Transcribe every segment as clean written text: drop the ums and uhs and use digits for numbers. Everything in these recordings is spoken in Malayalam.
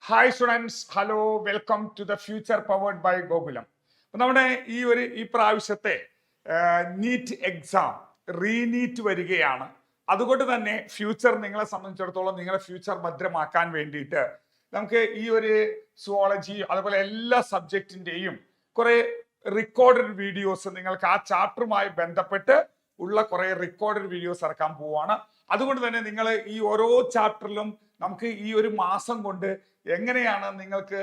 Hi students, hello, welcome to the future powered by Gokulam. നമ്മുടെ ഈ പ്രാവശ്യത്തെ നീറ്റ് എക്സാം റീനീറ്റ് വരികയാണ്. അതുകൊണ്ട് തന്നെ ഫ്യൂച്ചർ നിങ്ങളെ സംബന്ധിച്ചിടത്തോളം നിങ്ങളെ ഫ്യൂച്ചർ ഭദ്രമാക്കാൻ വേണ്ടിയിട്ട് നമുക്ക് ഈ ഒരു സുവോളജി അതുപോലെ എല്ലാ സബ്ജക്റ്റിന്റെയും കുറെ റെക്കോർഡഡ് വീഡിയോസ് നിങ്ങൾക്ക് ആ ചാപ്റ്ററുമായി ബന്ധപ്പെട്ട് ഉള്ള കുറെ റെക്കോർഡഡ് വീഡിയോസ് ഇറക്കാൻ പോവാണ്. അതുകൊണ്ട് തന്നെ നിങ്ങൾ ഈ ഓരോ ചാപ്റ്ററിലും നമുക്ക് ഈ ഒരു മാസം കൊണ്ട് എങ്ങനെയാണ് നിങ്ങൾക്ക്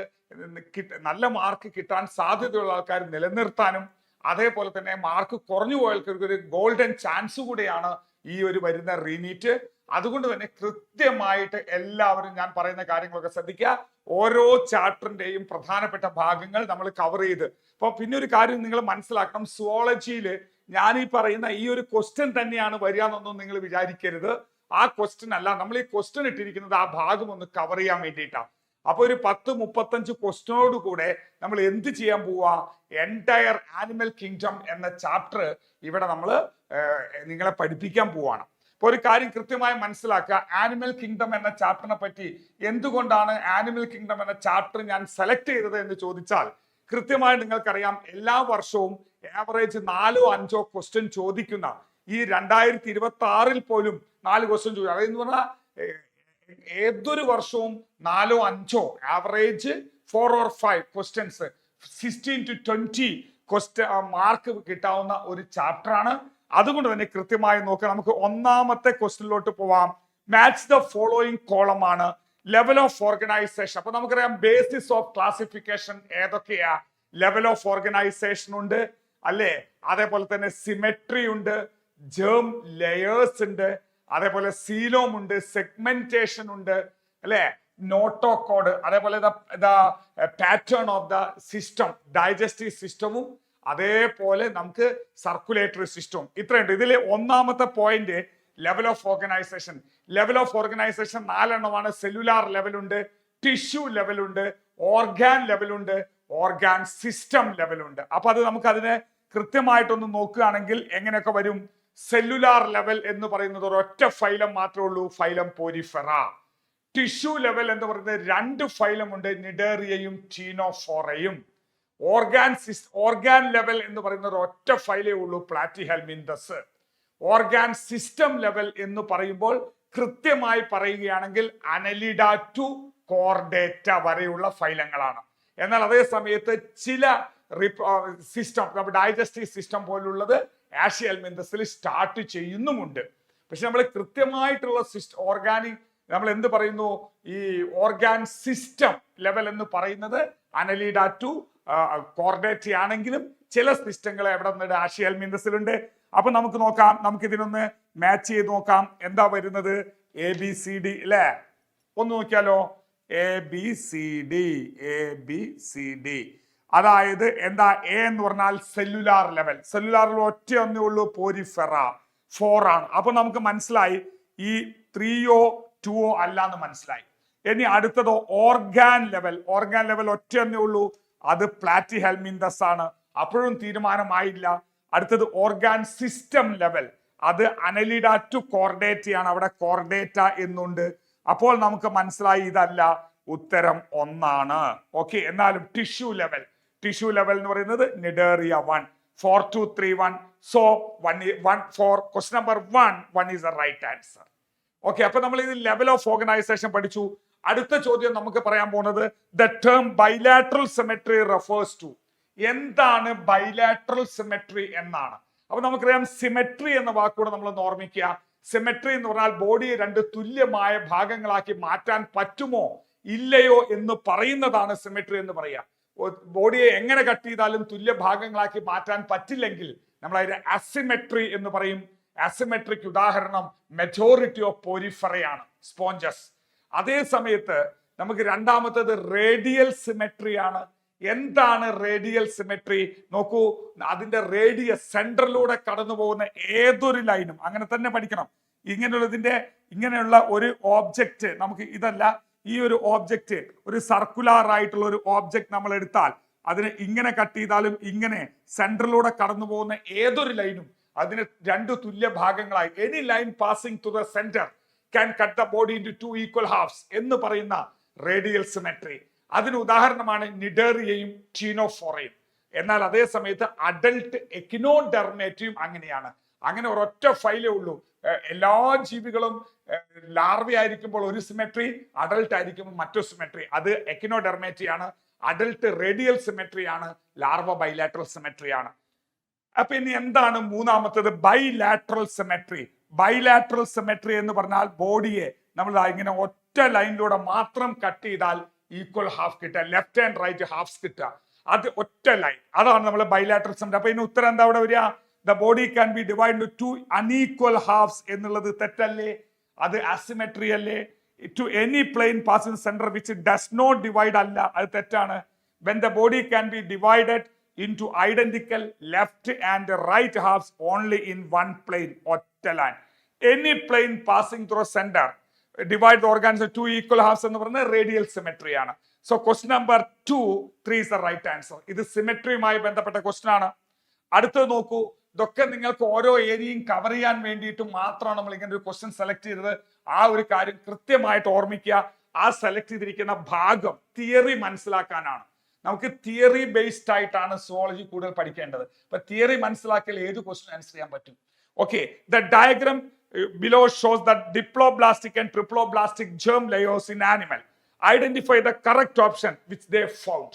നല്ല മാർക്ക് കിട്ടാൻ സാധ്യതയുള്ള ആൾക്കാർ നിലനിർത്താനും അതേപോലെ തന്നെ മാർക്ക് കുറഞ്ഞു പോയവർക്ക് ഒരു ഗോൾഡൻ ചാൻസ് കൂടെയാണ് ഈ ഒരു വരുന്ന റീനീറ്റ്. അതുകൊണ്ട് തന്നെ കൃത്യമായിട്ട് എല്ലാവരും ഞാൻ പറയുന്ന കാര്യങ്ങളൊക്കെ ശ്രദ്ധിക്കുക. ഓരോ ചാപ്റ്ററിന്റെയും പ്രധാനപ്പെട്ട ഭാഗങ്ങൾ നമ്മൾ കവർ ചെയ്ത് പിന്നെ ഒരു കാര്യം നിങ്ങൾ മനസ്സിലാക്കണം, സുവോളജിയിൽ ഞാൻ ഈ പറയുന്ന ഈ ഒരു ക്വസ്റ്റ്യൻ തന്നെയാണ് വരിക എന്നൊന്നും നിങ്ങൾ വിചാരിക്കരുത്. ആ ക്വസ്റ്റ്യൻ അല്ല, നമ്മൾ ഈ ക്വസ്റ്റ്യൻ ഇട്ടിരിക്കുന്നത് ആ ഭാഗം ഒന്ന് കവർ ചെയ്യാൻ വേണ്ടിയിട്ടാണ്. അപ്പൊ ഒരു 10-35 ക്വസ്റ്റ്യനോട് കൂടെ നമ്മൾ എന്ത് ചെയ്യാൻ പോവാ, എൻറ്റയർ ആനിമൽ കിങ്ഡം എന്ന ചാപ്റ്റർ ഇവിടെ നമ്മൾ നിങ്ങളെ പഠിപ്പിക്കാൻ പോവാണ്. അപ്പൊ ഒരു കാര്യം കൃത്യമായി മനസ്സിലാക്കുക, ആനിമൽ കിങ്ഡം എന്ന ചാപ്റ്ററിനെ പറ്റി എന്തുകൊണ്ടാണ് ആനിമൽ കിങ്ഡം എന്ന ചാപ്റ്റർ ഞാൻ സെലക്ട് ചെയ്തത് എന്ന് ചോദിച്ചാൽ, കൃത്യമായി നിങ്ങൾക്കറിയാം എല്ലാ വർഷവും ആവറേജ് 4-5 ക്വസ്റ്റ്യൻ ചോദിക്കുന്ന ഈ 2026 പോലും 4 ക്വസ്റ്റ്യൻ ചോദിക്കും. അതെന്ന് പറഞ്ഞാൽ ഏതൊരു വർഷവും 4-5 average 4 or 5 questions 16 to 20 mark കിട്ടാവുന്ന ഒരു ചാപ്റ്റർ ആണ്. അതുകൊണ്ട് തന്നെ കൃത്യമായി നോക്കുക. നമുക്ക് ഒന്നാമത്തെ ക്വസ്റ്റ്യനിലോട്ട് പോവാം. മാച്ച് ദ ഫോളോയിങ് കോളം ആണ്. Level of organisation. അപ്പൊ നമുക്കറിയാം ബേസിസ് ഓഫ് ക്ലാസിഫിക്കേഷൻ ഏതൊക്കെയാ? ലെവൽ ഓഫ് ഓർഗനൈസേഷൻ ഉണ്ട് അല്ലേ, അതേപോലെ തന്നെ സിമെട്രി ഉണ്ട്, ജേം ലെയേഴ്സ് ഉണ്ട്, അതേപോലെ സീലോം ഉണ്ട്, സെഗ്മെന്റേഷൻ ഉണ്ട് അല്ലെ, നോട്ടോകോഡ്, അതേപോലെ pattern of the system, digestive സിസ്റ്റവും അതേപോലെ നമുക്ക് സർക്കുലേറ്ററി സിസ്റ്റവും ഇത്രയുണ്ട്. ഇതിൽ ഒന്നാമത്തെ point level of organisation. Level of organisation 4 എണ്ണമാണ്. സെല്ലുലാർ ലെവലുണ്ട്, ടിഷ്യൂ ലെവലുണ്ട്, ഓർഗാൻ ലെവലുണ്ട്, ഓർഗാൻ സിസ്റ്റം ലെവലുണ്ട്. അപ്പൊ അത് നമുക്ക് അതിനെ കൃത്യമായിട്ടൊന്ന് നോക്കുകയാണെങ്കിൽ എങ്ങനെയൊക്കെ വരും. സെല്ലുലാർ ലെവൽ എന്ന് പറയുന്നത് ഒരൊറ്റ ഫൈലം മാത്രമേ ഉള്ളൂ, ഫൈലം പോരിഫെറ. ടിഷ്യൂ ലെവൽ എന്ന് പറയുന്നത് 2 ഫൈലം ഉണ്ട്, നിഡേറിയയും ടീനോഫോറയും. ഓർഗാൻ ലെവൽ എന്ന് പറയുന്നത് ഒറ്റ ഫൈലേ ഉള്ളൂ, പ്ലാറ്റിഹെൽമിന്തസ്. ഓർഗാൻ സിസ്റ്റം ലെവൽ എന്ന് പറയുമ്പോൾ കൃത്യമായി പറയുകയാണെങ്കിൽ അനലിഡ ടു കോർഡേറ്റ വരെയുള്ള ഫൈലങ്ങളാണ്. എന്നാൽ അതേ സമയത്ത് ചില സിസ്റ്റം, ഡൈജസ്റ്റീവ് സിസ്റ്റം പോലുള്ളത് ആഷിയൽമിന്തസിൽ സ്റ്റാർട്ട് ചെയ്യുന്നുമുണ്ട്. പക്ഷെ നമ്മൾ കൃത്യമായിട്ടുള്ള ഓർഗാനിക് നമ്മൾ എന്ത് പറയുന്നു, ഈ ഓർഗാൻ സിസ്റ്റം ലെവൽ എന്ന് പറയുന്നത് അനലിഡ ടു കോർഡേറ്റ ആണെങ്കിലും ചില സിസ്റ്റങ്ങൾ എവിടെ നിന്ന് ആഷിയൽമിന്തസിലുണ്ട്. അപ്പൊ നമുക്ക് നോക്കാം, നമുക്ക് ഇതിനൊന്ന് മാച്ച് ചെയ്ത് നോക്കാം. എന്താ വരുന്നത്? ABCD അല്ലേ, ഒന്ന് നോക്കിയാലോ. ABCD. അതായത് എന്താ? എ എന്ന് പറഞ്ഞാൽ സെല്ലുലാർ ലെവൽ. സെല്ലുലാറിൽ ഒറ്റ ഒന്നേ ഉള്ളൂ, പോരിഫെറ 4 ആണ്. അപ്പൊ നമുക്ക് മനസ്സിലായി ഈ 3 2 അല്ല എന്ന് മനസ്സിലായി. ഇനി അടുത്തതോ ഓർഗാൻ ലെവൽ. ഓർഗാൻ ലെവൽ ഒറ്റ ഒന്നേ ഉള്ളൂ, അത് പ്ലാറ്റിഹെൽമിന്തസ് ആണ്. അപ്പോഴും തീരുമാനമായില്ല. അടുത്തത് ഓർഗാൻ സിസ്റ്റം ലെവൽ, അത് അനലിഡ ടു കോർഡേറ്റ ആണ്. അവിടെ കോർഡേറ്റ എന്നുണ്ട്. അപ്പോൾ നമുക്ക് മനസ്സിലായി ഇതല്ല, ഉത്തരം 1 ആണ്. ഓക്കെ, എന്നാലും ടിഷ്യൂ ലെവൽ എന്ന് പറയുന്നത് cnidaria 1. 4 2 3 1. So 1 4 question number 1 is the right answer. Okay, അപ്പൊ നമ്മൾ ഇത് ലെവൽ ഓഫ് ഓർഗനൈസേഷൻ പഠിച്ചു. അടുത്ത ചോദ്യം നമുക്ക് പറയാൻ പോകുന്നത് the term bilateral symmetry refers to. എന്താണ് ബൈലാറ്ററൽ സിമെട്രി എന്നാണ്. അപ്പൊ നമുക്കറിയാം സിമെട്രി എന്ന വാക്കുകൂടെ നമ്മൾ ഓർമ്മിക്കുക. സിമെട്രി എന്ന് പറഞ്ഞാൽ ബോഡിയെ 2 തുല്യമായ ഭാഗങ്ങളാക്കി മാറ്റാൻ പറ്റുമോ ഇല്ലയോ എന്ന് പറയുന്നതാണ് സിമെട്രി എന്ന് പറയുക. ബോഡിയെ എങ്ങനെ കട്ട് ചെയ്താലും തുല്യ ഭാഗങ്ങളാക്കി മാറ്റാൻ പറ്റില്ലെങ്കിൽ നമ്മൾ അതിന് അസിമെട്രി എന്ന് പറയും. അസിമെട്രിക് ഉദാഹരണം മെജോറിറ്റി ഓഫ് പോരിഫെറയാണ്, സ്പോഞ്ചസ്. അതേ സമയത്ത് നമുക്ക് രണ്ടാമത്തേത് റേഡിയൽ സിമെട്രി ആണ്. എന്താണ് റേഡിയൽ സിമെട്രി? നോക്കൂ, അതിന്റെ റേഡിയസ് സെന്ററിലൂടെ കടന്നു പോകുന്ന ഏതൊരു ലൈനും അങ്ങനെ തന്നെ പഠിക്കണം. ഇങ്ങനെയുള്ള ഒരു ഓബ്ജക്റ്റ്, നമുക്ക് ഇതല്ല, ഈ ഒരു ഓബ്ജക്റ്റ് ഒരു സർക്കുലർ ആയിട്ടുള്ള ഒരു ഓബ്ജക്റ്റ് നമ്മൾ എടുത്താൽ അതിനെ ഇങ്ങനെ കട്ട് ചെയ്താലും ഇങ്ങനെ സെന്ററിലൂടെ കടന്നു പോകുന്ന ഏതൊരു ലൈനും അതിന് 2 തുല്യ ഭാഗങ്ങളായി, any line passing to the center can cut the body into 2 equal halves എന്ന് പറയുന്ന റേഡിയൽ സിമെട്രി. അതിന് ഉദാഹരണമാണ് നിഡേറിയയും ടീനോഫോറയും. എന്നാൽ അതേ സമയത്ത് അഡൽട്ട് എക്കിനോഡെർമേറ്റയും അങ്ങനെയാണ്. അങ്ങനെ ഒരൊറ്റ ഫൈലേ ഉള്ളൂ. എല്ലാ ജീവികളും ലാർവ ആയിരിക്കുമ്പോൾ ഒരു സിമെട്രി, അഡൽട്ട് ആയിരിക്കുമ്പോൾ മറ്റൊരു സിമെട്രി. അത് എക്കിനോഡെർമേറ്റയാണ്. അഡൽട്ട് റേഡിയൽ സിമെട്രി ആണ്, ലാർവ ബൈലാറ്ററൽ സിമെട്രി ആണ്. അപ്പൊ ഇനി എന്താണ് മൂന്നാമത്തേത്? Bilateral symmetry. ബൈലാറ്ററൽ സിമെട്രി എന്ന് പറഞ്ഞാൽ ബോഡിയെ നമ്മൾ ഇങ്ങനെ ഒറ്റ ലൈനിലൂടെ മാത്രം കട്ട് ചെയ്താൽ ഈക്വൽ ഹാഫ് കിട്ടുക, ലെഫ്റ്റ് ആൻഡ് റൈറ്റ് ഹാഫ്സ് കിട്ടുക. അത് ഒറ്റ ലൈൻ, അതാണ് നമ്മൾ ബൈലാറ്ററൽ സിമെട്രി. അപ്പൊ ഇതിന് ഉത്തരം എന്താ അവിടെ വരിക? The body can be divide into two unequal halves എന്നുള്ളത് തെറ്റല്ലേ? അത് അസിമെട്രി അല്ലേ? To any plane passing center which does not divide അല്ല, അത് തെറ്റാണ്. When the body can be divided into identical left and right halves only in one plane, ഒറ്റ line. Any plane passing through center divide the organs into two equal halves എന്ന് പറയുന്നത് റേഡിയൽ സിമെട്രി ആണ്. So question number 2, 3 is the right answer. ഇത് സിമെട്രിയുമായി ബന്ധപ്പെട്ട ക്വസ്റ്റ്യൻ ആണ്. അടുത്തത് നോക്കൂ. ഇതൊക്കെ നിങ്ങൾക്ക് ഓരോ ഏരിയയും കവർ ചെയ്യാൻ വേണ്ടിയിട്ട് മാത്രമാണ് നമ്മൾ ഇങ്ങനെ ഒരു ക്വസ്റ്റ്യൻ സെലക്ട് ചെയ്തത്. ആ ഒരു കാര്യം കൃത്യമായിട്ട് ഓർമ്മിക്കുക. ആ സെലക്ട് ചെയ്തിരിക്കുന്ന ഭാഗം തിയറി മനസ്സിലാക്കാനാണ്. നമുക്ക് തിയറി ബേസ്ഡ് ആയിട്ടാണ് സുവോളജി കൂടുതൽ പഠിക്കേണ്ടത്. അപ്പൊ തിയറി മനസ്സിലാക്കിയാൽ ഏത് ക്വസ്റ്റ്യൻ ആൻസർ ചെയ്യാൻ പറ്റും. Okay, the diagram below shows that diploblastic and triploblastic germ layers in animal. Identify the correct option which they found.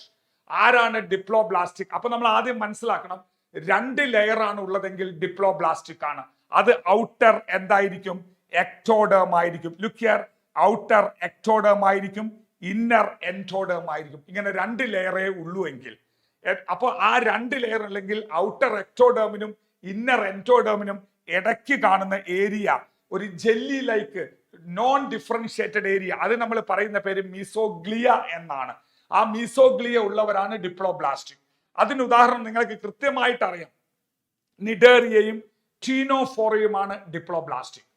ആരാണ് ഡിപ്ലോബ്ലാസ്റ്റിക്? അപ്പൊ നമ്മൾ ആദ്യം മനസ്സിലാക്കണം, 2 ലെയർ ആണ് ഉള്ളതെങ്കിൽ ഡിപ്ലോബ്ലാസ്റ്റിക് ആണ്. അത് ഔട്ടർ എന്തായിരിക്കും? എക്ടോഡേം ആയിരിക്കും. ലുക്ക് ഹിയർ, ഔട്ടർ എക്ടോഡേം ആയിരിക്കും, ഇന്നർ എൻഡോഡേം ആയിരിക്കും. ഇങ്ങനെ 2 ലെയറേ ഉള്ളൂ എങ്കിൽ, അപ്പോൾ ആ 2 ലെയർ അല്ലെങ്കിൽ ഔട്ടർ എക്ടോഡേമിനും ഇന്നർ എൻഡോഡേമിനും ഇടയ്ക്ക് കാണുന്ന ഏരിയ ഒരു jelly like non differentiated area, അത് നമ്മൾ പറയുന്ന പേര് മീസോഗ്ലിയ എന്നാണ്. ആ മീസോഗ്ലിയ ഉള്ളവരാണ് ഡിപ്ലോബ്ലാസ്റ്റിക്. അതിന് ഉദാഹരണം നിങ്ങൾക്ക് കൃത്യമായിട്ട് അറിയാം, നിഡേറിയയും ടീനോഫോറയുമാണ് ഡിപ്ലോബ്ലാസ്റ്റിക്.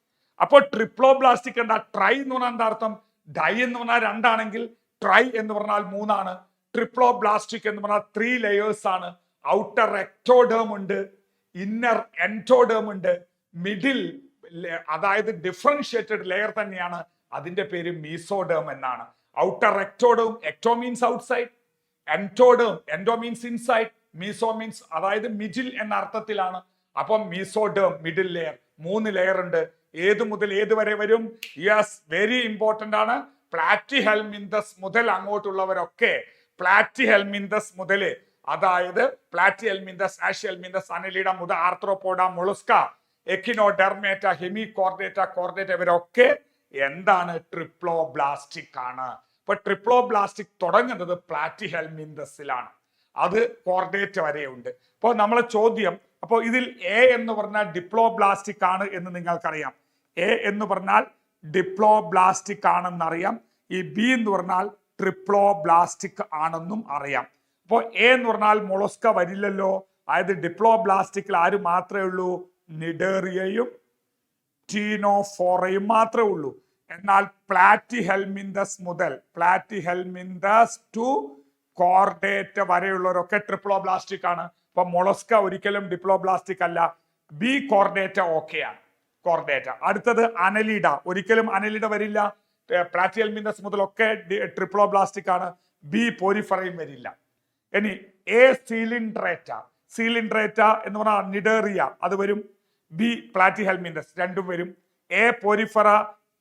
അപ്പോൾ ട്രിപ്ലോബ്ലാസ്റ്റിക് എന്താ? ട്രൈ എന്ന് പറഞ്ഞാൽ എന്താ അർത്ഥം? ഡൈ എന്ന് പറഞ്ഞാൽ 2 ആണെങ്കിൽ ട്രൈ എന്ന് പറഞ്ഞാൽ 3 ആണ്. ട്രിപ്ലോബ്ലാസ്റ്റിക് എന്ന് പറഞ്ഞാൽ 3 ലെയേഴ്സ് ആണ്. ഔട്ടർ എക്ടോഡേം ഉണ്ട്, ഇന്നർ എൻഡോഡേം ഉണ്ട്, മിഡിൽ അതായത് ഡിഫറൻഷിയേറ്റഡ് ലെയർ തന്നെയാണ്, അതിന്റെ പേര് മീസോഡേം എന്നാണ്. Outer ectoderm, ecto means outside, endoderm, endo means inside, meso means അതായത് മിഡിൽ എന്ന അർത്ഥത്തിലാണ്. അപ്പം മീസോഡേം മിഡിൽ ലെയർ, 3 ലെയർ ഉണ്ട്. ഏത് മുതൽ ഏത് വരെ വരും? യെസ്, വെരി ഇമ്പോർട്ടന്റ് ആണ്. പ്ലാറ്റിഹെൽമിന്തസ് മുതൽ അങ്ങോട്ടുള്ളവരൊക്കെ, പ്ലാറ്റിഹെൽമിന്തസ് മുതൽ അതായത് പ്ലാറ്റിഹെൽമിന്തസ്, ആഷ്യൽമിന്തസ്, അനലിഡ മുതൽ ആർത്രോപോഡ, മൊളുസ്ക, എക്കിനോഡെർമേറ്റ, ഹെമികോർഡേറ്റ, കോർഡേറ്റ ഇവരൊക്കെ എന്താണ്? ട്രിപ്ലോബ്ലാസ്റ്റിക് ആണ്. ഇപ്പൊ ട്രിപ്ലോബ്ലാസ്റ്റിക് തുടങ്ങുന്നത് പ്ലാറ്റിഹെൽമിന്തസിലാണ്, അത് കോർഡേറ്റ വരെയുണ്ട്. അപ്പോൾ നമ്മളെ ചോദ്യം, അപ്പോൾ ഇതിൽ എ എന്ന് പറഞ്ഞാൽ ഡിപ്ലോബ്ലാസ്റ്റിക് ആണ് എന്ന് നിങ്ങൾക്കറിയാം. എ എന്ന് പറഞ്ഞാൽ ഡിപ്ലോബ്ലാസ്റ്റിക് ആണെന്നറിയാം. ഈ ബി എന്ന് പറഞ്ഞാൽ ട്രിപ്ലോബ്ലാസ്റ്റിക് ആണെന്നും അറിയാം. അപ്പോൾ എ എന്ന് പറഞ്ഞാൽ മൊളസ്ക വരില്ലല്ലോ, അതായത് ഡിപ്ലോബ്ലാസ്റ്റിക്കിൽ ആര് മാത്രമേ ഉള്ളൂ? നിഡേറിയയും ടീനോഫോറയും മാത്രമേ ഉള്ളൂ. എന്നാൽ പ്ലാറ്റിഹെൽമിന്തസ് മുതൽ പ്ലാറ്റിഹെൽമിന്തസ് ടു കോർഡേറ്റ വരെയുള്ളവരൊക്കെ ട്രിപ്ലോബ്ലാസ്റ്റിക് ആണ്. അപ്പൊ മൊളസ്ക ഒരിക്കലും ഡിപ്ലോബ്ലാസ്റ്റിക് അല്ല. ബി കോർഡേറ്റ ഓക്കെയാണ്, കോർഡേറ്റ. അടുത്തത് അനലിഡ, ഒരിക്കലും അനലിഡ വരില്ല. പ്ലാറ്റിഹെൽമിന്തസ് മുതലൊക്കെ ട്രിപ്ലോബ്ലാസ്റ്റിക് ആണ്. ബി പോരിഫറയും വരില്ല. ഇനി എ സീലിൻഡ്രേറ്റ, സീലിൻഡ്രേറ്റ എന്ന് പറഞ്ഞാൽ നിഡേറിയ, അത് വരും. ബി പ്ലാറ്റിഹെൽമിന്തസ്, രണ്ടും വരും. എ പോരിഫറ,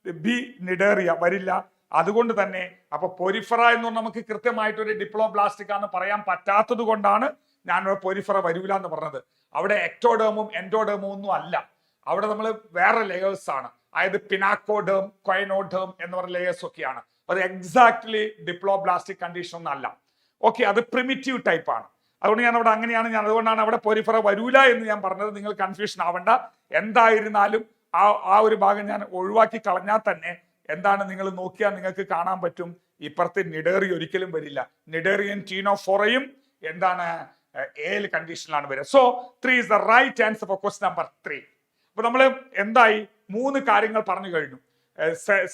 ബി നിഡേറിയ വരില്ല. അതുകൊണ്ട് തന്നെ അപ്പൊ പോരിഫറ എന്ന് പറഞ്ഞാൽ നമുക്ക് കൃത്യമായിട്ട് ഒരു ഡിപ്ലോബ്ലാസ്റ്റിക് ആണെന്ന് പറയാൻ പറ്റാത്തത് കൊണ്ടാണ് ഞാൻ പോരിഫറ വരൂല എന്ന് പറഞ്ഞത്. അവിടെ എക്ടോഡേമും എൻഡോഡേമും ഒന്നും അല്ല, അവിടെ നമ്മൾ വേറെ ലെയേഴ്സ് ആണ്. അതായത് പിനാക്കോഡേം, കൊയനോഡേം എന്ന് പറഞ്ഞ ലെയേഴ്സ് ഒക്കെയാണ്. അത് എക്സാക്ട്ലി ഡിപ്ലോബ്ലാസ്റ്റിക് കണ്ടീഷൻ ഒന്നും അല്ല. ഓക്കെ, അത് പ്രിമിറ്റീവ് ടൈപ്പ് ആണ്. അതുകൊണ്ട് ഞാൻ അവിടെ അങ്ങനെയാണ്, അതുകൊണ്ടാണ് അവിടെ പോരിഫറ വരൂല എന്ന് ഞാൻ പറഞ്ഞത്. നിങ്ങൾ കൺഫ്യൂഷൻ ആവണ്ട. എന്തായിരുന്നാലും ആ ഒരു ഭാഗം ഞാൻ ഒഴിവാക്കി കളഞ്ഞാൽ തന്നെ എന്താണ്, നിങ്ങൾ നോക്കിയാൽ നിങ്ങൾക്ക് കാണാൻ പറ്റും, ഇപ്പുറത്തെ നിഡേറി ഒരിക്കലും വരില്ല. നിഡേറിയൻ ടീനോഫോറയും എന്താണ് എ കണ്ടീഷനിലാണ് വരിക. So 3 is the right answer for question number 3. അപ്പൊ നമ്മൾ എന്തായി? 3 കാര്യങ്ങൾ പറഞ്ഞു കഴിഞ്ഞു.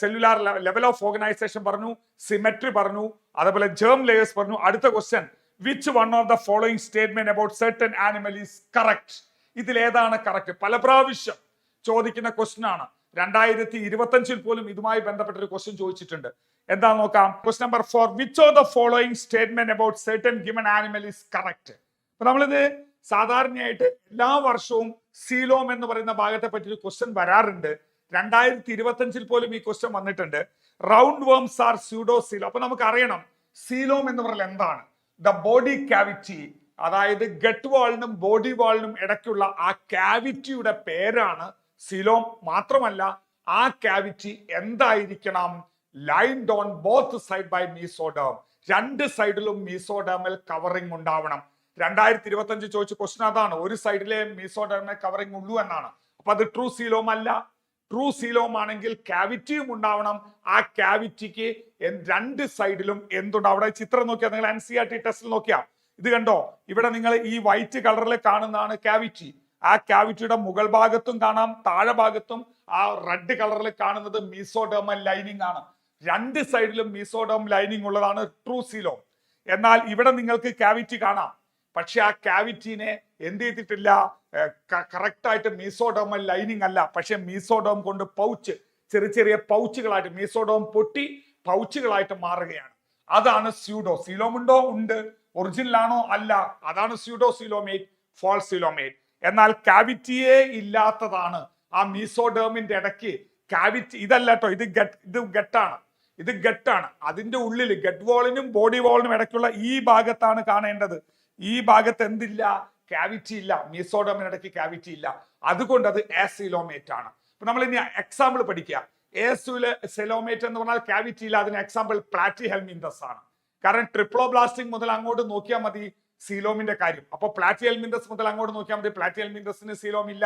സെല്ലുലാർ ലെവൽ ഓഫ് ഓർഗനൈസേഷൻ പറഞ്ഞു, സിമെട്രി പറഞ്ഞു, അതേപോലെ ജേം ലെയേഴ്സ് പറഞ്ഞു. അടുത്ത question, which one of the following statement about certain animal is correct? ഇതിൽ ഏതാണ് കറക്റ്റ്? പല പ്രാവശ്യം ചോദിക്കുന്ന ക്വസ്റ്റ്യൻ ആണ്. 2025 പോലും ഇതുമായി ബന്ധപ്പെട്ട ഒരു ക്വസ്റ്റ്യൻ ചോദിച്ചിട്ടുണ്ട്. എന്താ നോക്കാം. Question number 4, which of the following statement about certain given animal is correct. അപ്പൊ നമ്മളിത് സാധാരണയായിട്ട് എല്ലാ വർഷവും സീലോം എന്ന് പറയുന്ന ഭാഗത്തെ പറ്റി ഒരു ക്വസ്റ്റ്യൻ വരാറുണ്ട്. 2025 പോലും ഈ ക്വസ്റ്റ്യൻ വന്നിട്ടുണ്ട്. റൗണ്ട് വേംസ് ആർ സ്യൂഡോ സീലോ. അപ്പൊ നമുക്ക് അറിയണം സീലോം എന്ന് പറഞ്ഞാൽ എന്താണ്. ദ ബോഡി ക്യാവിറ്റി, അതായത് ഗട്ട് വാളിനും ബോഡി വാളിനും ഇടയ്ക്കുള്ള ആ ക്യാവിറ്റിയുടെ പേരാണ് സീലോം. മാത്രമല്ല ആ ക്യാവിറ്റി എന്തായിരിക്കണം, lined on both side by mesoderm. രണ്ട് സൈഡിലും മീസോഡേമൽ കവറിംഗ് ഉണ്ടാവണം. 2025 ചോദിച്ച ക്വസ്റ്റ്യൻ അതാണ്. ഒരു സൈഡിലെ മീസോഡേമൽ കവറിംഗ് ഉള്ളൂ എന്നാണ്. അപ്പൊ അത് ട്രൂ സീലോം അല്ല. ട്രൂ സീലോം ആണെങ്കിൽ ക്യാവിറ്റിയും ഉണ്ടാവണം. ആ ക്യാവിറ്റിക്ക് രണ്ട് സൈഡിലും എന്തുണ്ടാവും. അവിടെ ചിത്രം നോക്കിയാൽ, നിങ്ങൾ NCERT ടെസ്റ്റിൽ നോക്കിയാൽ ഇത് കണ്ടോ, ഇവിടെ നിങ്ങൾ ഈ വൈറ്റ് കളറിൽ കാണുന്നതാണ് ക്യാവിറ്റി. ആ ക്യാവിറ്റിയുടെ മുകൾ ഭാഗത്തും കാണാം, താഴെ ഭാഗത്തും ആ റെഡ് കളറിൽ കാണുന്നത് മീസോഡേമൽ ലൈനിങ് ആണ്. രണ്ട് സൈഡിലും മീസോഡേം ലൈനിങ് ഉള്ളതാണ് ട്രൂ സീലോം. എന്നാൽ ഇവിടെ നിങ്ങൾക്ക് ക്യാവിറ്റി കാണാം, പക്ഷെ ആ ക്യാവിറ്റിനെ എന്ത് ചെയ്തിട്ടില്ല, കറക്റ്റ് ആയിട്ട് മീസോഡേമൽ ലൈനിങ് അല്ല, പക്ഷെ മീസോഡേം കൊണ്ട് പൗച്ച്, ചെറിയ ചെറിയ പൗച്ചുകളായിട്ട് മീസോഡേം പൊട്ടി പൗച്ചുകളായിട്ട് മാറുകയാണ്. അതാണ് സ്യൂഡോ സീലോം. ഉണ്ടോ? ഉണ്ട്. ഒറിജിനൽ ആണോ? അല്ല. അതാണ് സ്യൂഡോ സീലോമേറ്റ്, ഫോൾസ് സീലോമേറ്റ്. എന്നാൽ ക്യാവിറ്റിയെ ഇല്ലാത്തതാണ് ആ മീസോഡേമിന്റെ ഇടയ്ക്ക് ക്യാവിറ്റി. ഇതല്ല കേട്ടോ, ഇത് ഗട്ടാണ്. ഇത് ഗട്ടാണ്. അതിന്റെ ഉള്ളിൽ ഗട്ട് വാളിനും ബോഡി വാളിനും ഇടയ്ക്കുള്ള ഈ ഭാഗത്താണ് കാണേണ്ടത്. ഈ ഭാഗത്ത് എന്തില്ല, ക്യാവിറ്റി ഇല്ല. മീസോഡേമിന് ഇടയ്ക്ക് ക്യാവിറ്റി ഇല്ല. അതുകൊണ്ട് അത് എസീലോമേറ്റ് ആണ്. അപ്പൊ നമ്മൾ ഇനി എക്സാമ്പിൾ പഠിക്കുക. എസീലോമേറ്റ് എന്ന് പറഞ്ഞാൽ ക്യാവിറ്റി ഇല്ല. അതിന് എക്സാമ്പിൾ പ്ലാറ്റി ഹെൽമിന്തസ് ആണ്. കാരണം ട്രിപ്ലോബ്ലാസ്റ്റിക് മുതൽ അങ്ങോട്ട് നോക്കിയാൽ മതി സീലോമിന്റെ കാര്യം. അപ്പൊ പ്ലാറ്റി ഹെൽമിന്തസ് മുതൽ അങ്ങോട്ട് നോക്കിയാൽ മതി. പ്ലാറ്റി ഹെൽമിന്തസിന് സീലോം ഇല്ല,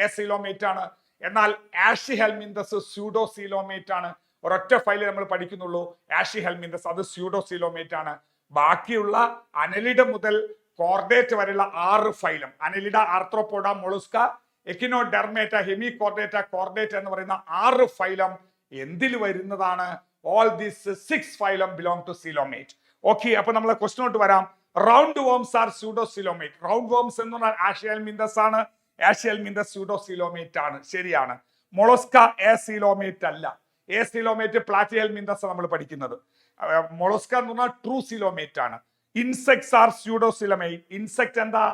എസീലോമേറ്റ് ആണ്. എന്നാൽ ആഷി ഹെൽമിന്തസ് സ്യൂഡോ സീലോമേറ്റ് ആണ്. ഒരൊറ്റ ഫയൽ നമ്മൾ പഠിക്കുന്നുള്ളൂ, ആഷി ഹെൽമിന്തസ്, അത് സ്യൂഡോ സീലോമേറ്റ് ആണ്. ബാക്കിയുള്ള അനലിഡ മുതൽ കോർഡേറ്റ് വരെയുള്ള 6 phylum, annelida, arthropoda, mollusca, echinodermata, hemichordata, chordate എന്ന് പറയുന്ന 6 ഫൈലം എന്തിൽ വരുന്നതാണ്? All these 6 phylum belong to coelomate. Okay, അപ്പൊ നമ്മളെ ക്വസ്റ്റ്യനോട്ട് വരാം. Round worms are pseudo coelomate. Round worms എന്ന് പറഞ്ഞാൽ ആഷി ഹെൽമിന്തസ് ആണ്. ആഷി ഹെൽമിന്തസ് സ്യൂഡോ സീലോമേറ്റ് ആണ്, ശരിയാണ്. മൊളസ്ക എസീലോമേറ്റ് അല്ല. എസീലോമേറ്റ് പ്ലാറ്റി ഹെൽമിന്തസ് നമ്മൾ പഠിക്കുന്നത്. മൊളസ്ക എന്ന് പറഞ്ഞാൽ ട്രൂ സീലോമേറ്റ് ആണ്. Insects R pseudo coelomate. Insect എന്താ?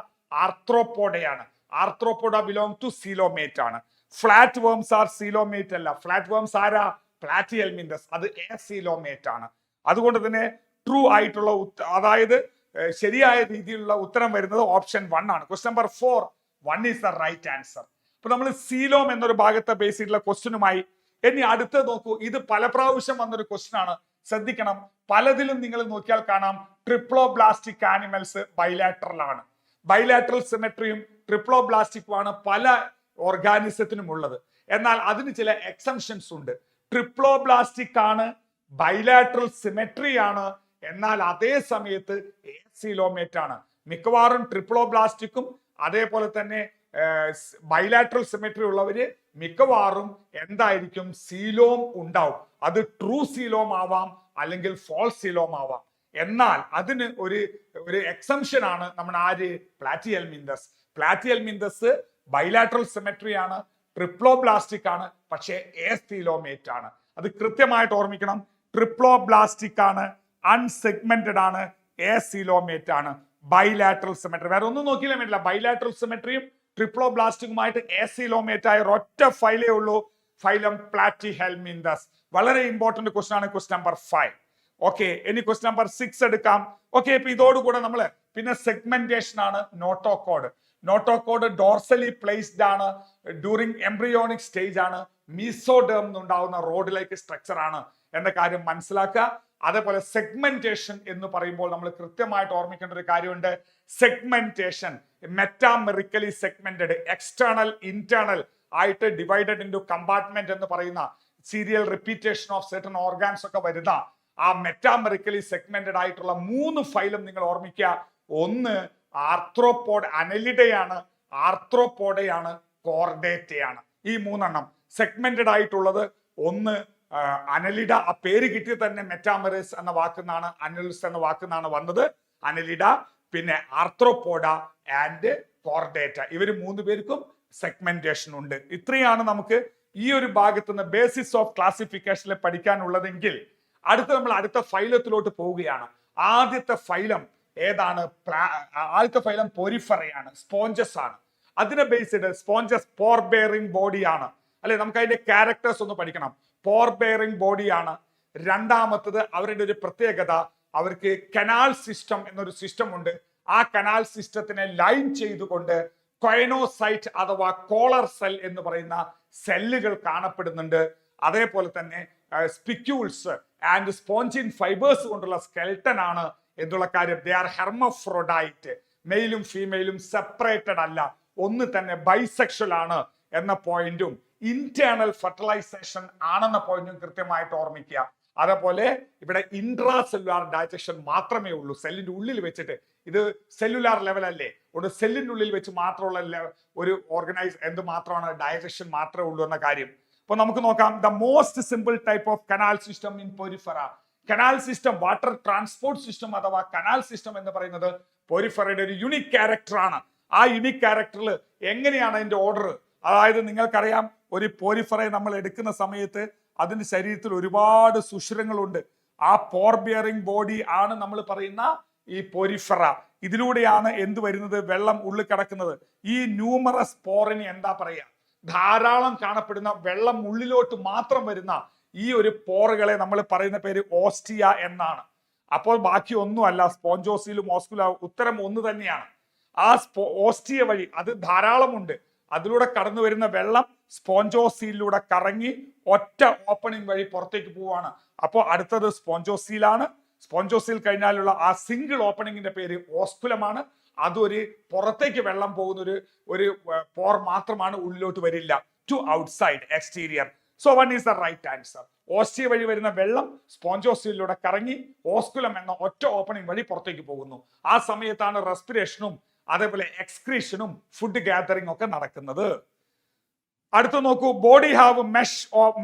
ആർത്രോപോഡയാണ്. ആർത്രോപോഡ ബിലോങ് ടു സീലോമേറ്റ് ആണ്. ഫ്ലാറ്റ് വേംസ് ആർ സീലോമേറ്റ് അല്ല. ഫ്ലാറ്റ് വേംസ് ആരാ? പ്ലാറ്റി ഹെൽമിന്തസ്, അത് എസീലോമേറ്റ് ആണ്. അതുകൊണ്ട് തന്നെ ട്രൂ ആയിട്ടുള്ള അതായത് ശരിയായ രീതിയിലുള്ള ഉത്തരം വരുന്നത് ഓപ്ഷൻ 1 ആണ്. Question number 4, 1 is the right answer. അപ്പൊ നമ്മൾ സീലോം എന്നൊരു ഭാഗത്തെ ബേസ് ചെയ്തിട്ടുള്ള ക്വസ്റ്റ്യനുമായി ഇനി അടുത്ത് നോക്കൂ. ഇത് പല പ്രാവശ്യം വന്നൊരു ക്വസ്റ്റ്യൻ ആണ്, ശ്രദ്ധിക്കണം. പലതിലും നിങ്ങൾ നോക്കിയാൽ കാണാം ട്രിപ്ലോബ്ലാസ്റ്റിക് ആനിമൽസ് ബൈലാറ്ററൽ ആണ്. ബൈലാറ്ററൽ സിമെട്രിയും ട്രിപ്ലോബ്ലാസ്റ്റിക്കുമാണ് പല ഓർഗാനിസത്തിനും ഉള്ളത്. എന്നാൽ അതിന് ചില എക്സംഷൻസ് ഉണ്ട്. ട്രിപ്ലോബ്ലാസ്റ്റിക് ആണ്, ബൈലാറ്ററൽ സിമെട്രി ആണ്, എന്നാൽ അതേ സമയത്ത് എസീലോമേറ്റ് ആണ്. മിക്കവാറും ട്രിപ്ലോബ്ലാസ്റ്റിക്കും അതേപോലെ തന്നെ ബൈലാറ്ററൽ സിമെട്രി ഉള്ളവര് മിക്കവാറും എന്തായിരിക്കും? സീലോം ഉണ്ടാവും. അത് ട്രൂ സീലോം ആവാം, അല്ലെങ്കിൽ ഫോൾസ് സീലോം ആവാം. എന്നാൽ അതിന് ഒരു എക്സംഷൻ ആണ് നമ്മുടെ ആര്? Platy helminthes. Platy helminthes bilateral symmetry ആണ്, ട്രിപ്ലോബ്ലാസ്റ്റിക് ആണ്, പക്ഷേ എസീലോമേറ്റ് ആണ്. അത് കൃത്യമായിട്ട് ഓർമ്മിക്കണം. ട്രിപ്ലോബ്ലാസ്റ്റിക് ആണ്, അൺസെഗ്മെന്റഡ് ആണ്, എസീലോമേറ്റ് ആണ്. ബൈലാറ്ററൽ സിമെട്രി വേറെ ഒന്നും നോക്കിയില്ല വേണ്ടില്ല. ബൈലാറ്ററൽ സിമെട്രിയും ട്രിപ്ലോബ്ലാസ്റ്റിക്കുമായിട്ട് എസീലോമേറ്റ് ആയ ഒരൊറ്റ ഫൈലേ ഉള്ളൂ, ഫൈലം പ്ലാറ്റി ഹെൽമിന്തസ്. വളരെ ഇമ്പോർട്ടന്റ് ക്വസ്റ്റൻ ആണ് ക്വസ്റ്റൻ നമ്പർ 5. ഓക്കെ, ഇനി ക്വസ്റ്റൻ നമ്പർ 6 എടുക്കാം. ഓക്കെ, ഇപ്പൊ ഇതോടുകൂടെ നമ്മള് പിന്നെ സെഗ്മെന്റേഷൻ ആണ്. നോട്ടോകോഡ്. നോട്ടോകോഡ് ഡോർസലി പ്ലേസ്ഡ് ആണ്, ഡ്യൂറിങ് എംബ്രിയോണിക് സ്റ്റേജ് ആണ്, മീസോഡേം ഉണ്ടാവുന്ന റോഡ് ലൈക്ക് സ്ട്രക്ചർ ആണ് എന്ന കാര്യം മനസ്സിലാക്കുക. അതേപോലെ സെഗ്മെന്റേഷൻ എന്ന് പറയുമ്പോൾ നമ്മൾ കൃത്യമായിട്ട് ഓർമ്മിക്കേണ്ട ഒരു കാര്യമുണ്ട്. സെഗ്മെന്റേഷൻ മെറ്റാമെറിക്കലി സെഗ്മെന്റഡ്, എക്സ്റ്റേണൽ ഇന്റേണൽ ആയിട്ട് ഡിവൈഡഡ് ഇൻടു കമ്പാർട്ട്മെന്റ് എന്ന് പറയുന്ന serial repetition of certain organs ഒക്കെ വരുന്ന ആ മെറ്റാമെറിക്കലി സെഗ്മെന്റഡ് ആയിട്ടുള്ള 3 ഫൈലും നിങ്ങൾ ഓർമ്മിക്കുക. ഒന്ന് ആർത്രോപോഡ് അനലിഡയാണ്, ആർത്രോപോഡയാണ്, കോർഡേറ്റയാണ്. ഈ 3 സെഗ്മെന്റഡ് ആയിട്ടുള്ളത്. ഒന്ന് അനലിഡ, ആ പേര് കിട്ടിയ തന്നെ മെറ്റാമറിസ് എന്ന വാക്കുന്നാണ്, അനലിസ് എന്ന വാക്കുന്നാണ് വന്നത്. അനലിഡ, പിന്നെ ആർത്രോപോഡ ആൻഡ് കോർഡേറ്റ. ഇവർ 3 പേർക്കും സെഗ്മെന്റേഷൻ ഉണ്ട്. ഇത്രയാണ് നമുക്ക് ഈ ഒരു ഭാഗത്ത് നിന്ന് ബേസിസ് ഓഫ് ക്ലാസിഫിക്കേഷനിൽ പഠിക്കാനുള്ളതെങ്കിൽ നമ്മൾ അടുത്ത ഫൈലത്തിലോട്ട് പോവുകയാണ്. ആദ്യത്തെ ഫൈലം ഏതാണ്? ആദ്യത്തെ ഫൈലം പോരിഫറയാണ്, സ്പോഞ്ചസ് ആണ്. അതിനെ ബേസ്ഡ് സ്പോഞ്ചസ് പോർ ബെയറിംഗ് ബോഡിയാണ് അല്ലെ. നമുക്ക് അതിന്റെ ക്യാരക്ടേഴ്സ് ഒന്ന് പഠിക്കണം. പോർ ബെയറിംഗ് ബോഡിയാണ്. രണ്ടാമത്തത് അവരുടെ ഒരു പ്രത്യേകത, അവർക്ക് കനാൽ സിസ്റ്റം എന്നൊരു സിസ്റ്റം ഉണ്ട്. ആ കനാൽ സിസ്റ്റത്തിനെ ലൈൻ ചെയ്തുകൊണ്ട് കൊയനോസൈറ്റ് അഥവാ കോളർ സെൽ എന്ന് പറയുന്ന സെല്ലുകൾ കാണപ്പെടുന്നുണ്ട്. അതേപോലെ തന്നെ സ്പിക്യൂൾസ് ആൻഡ് സ്പോഞ്ചിൻ ഫൈബേഴ്സ് കൊണ്ടുള്ള സ്കെൽട്ടൻ ആണ് എന്നുള്ള കാര്യം. They are hermaphrodite. മെയിലും ഫീമെയിലും സെപ്പറേറ്റഡ് അല്ല, ഒന്ന് തന്നെ ബൈസെക്ഷൽ ആണ് എന്ന പോയിന്റും ഇന്റേണൽ ഫെർട്ടിലൈസേഷൻ ആണെന്ന പോയിന്റും കൃത്യമായിട്ട് ഓർമ്മിക്കുക. അതേപോലെ ഇവിടെ ഇൻട്രാ സെല്ലുലാർ ഡൈജഷൻ മാത്രമേ ഉള്ളൂ. സെല്ലിന്റെ ഉള്ളിൽ വെച്ചിട്ട്, ഇത് സെല്ലുലാർ ലെവൽ അല്ലേ, ഒരു സെല്ലിന്റെ ഉള്ളിൽ വെച്ച് മാത്രമുള്ള ഒരു എന്ത് മാത്രമാണ് ഡൈജഷൻ മാത്രമേ ഉള്ളൂ എന്ന കാര്യം. അപ്പൊ നമുക്ക് നോക്കാം. The most simple type of canal system in പോരിഫറ. Canal system, water transport system അഥവാ കനാൽ സിസ്റ്റം എന്ന് പറയുന്നത് പോരിഫറയുടെ ഒരു യുണീക് ക്യാരക്ടർ ആണ്. ആ യുണീക് ക്യാരക്ടറിൽ എങ്ങനെയാണ് അതിന്റെ ഓർഡർ? അതായത് നിങ്ങൾക്കറിയാം, ഒരു പോരിഫറയെ നമ്മൾ എടുക്കുന്ന സമയത്ത് അതിന്റെ ശരീരത്തിൽ ഒരുപാട് സുഷിരങ്ങളുണ്ട്. ആ പോർ ബിയറിംഗ് ബോഡി ആണ് നമ്മൾ പറയുന്ന ഈ പോരിഫറ. ഇതിലൂടെയാണ് എന്ത് വരുന്നത്? വെള്ളം ഉള്ളിൽ കിടക്കുന്നത്. ഈ ന്യൂമറസ് പോറിന് എന്താ പറയാ? ധാരാളം കാണപ്പെടുന്ന വെള്ളം ഉള്ളിലോട്ട് മാത്രം വരുന്ന ഈ ഒരു പോറുകളെ നമ്മൾ പറയുന്ന പേര് ഓസ്റ്റിയ എന്നാണ്. അപ്പോൾ ബാക്കി ഒന്നുമല്ല, സ്പോഞ്ചോസിലും ഓസ്കുല, ഉത്തരം ഒന്ന് തന്നെയാണ്. ആ ഓസ്റ്റിയ വഴി അത് ധാരാളമുണ്ട്. അതിലൂടെ കടന്നു വരുന്ന വെള്ളം സ്പോഞ്ചോസീലിലൂടെ കറങ്ങി ഒറ്റ ഓപ്പണിംഗ് വഴി പുറത്തേക്ക് പോവാണ്. അപ്പോൾ അടുത്തത് സ്പോഞ്ചോസീലാണ്. സ്പോഞ്ചോസീൽ കഴിഞ്ഞാലുള്ള ആ സിംഗിൾ ഓപ്പണിംഗിന്റെ പേര് ഓസ്കുലമാണ്. അതൊരു പുറത്തേക്ക് വെള്ളം പോകുന്ന ഒരു പോർ മാത്രമാണ്, ഉള്ളിലോട്ട് വരില്ല. To outside exterior. So one is the right answer. Ostia വഴി വരുന്ന വെള്ളം സ്പോഞ്ചോസീലിലൂടെ കറങ്ങി ഓസ്കുലം എന്ന ഒറ്റ ഓപ്പണിംഗ് വഴി പുറത്തേക്ക് പോകുന്നു. ആ സമയത്താണ് റെസ്പിറേഷനും അതേപോലെ എക്സ്ക്രീഷനും ഫുഡ് ഗാദറിംഗ് ഒക്കെ നടക്കുന്നത്. അടുത്ത് നോക്കൂ. Body have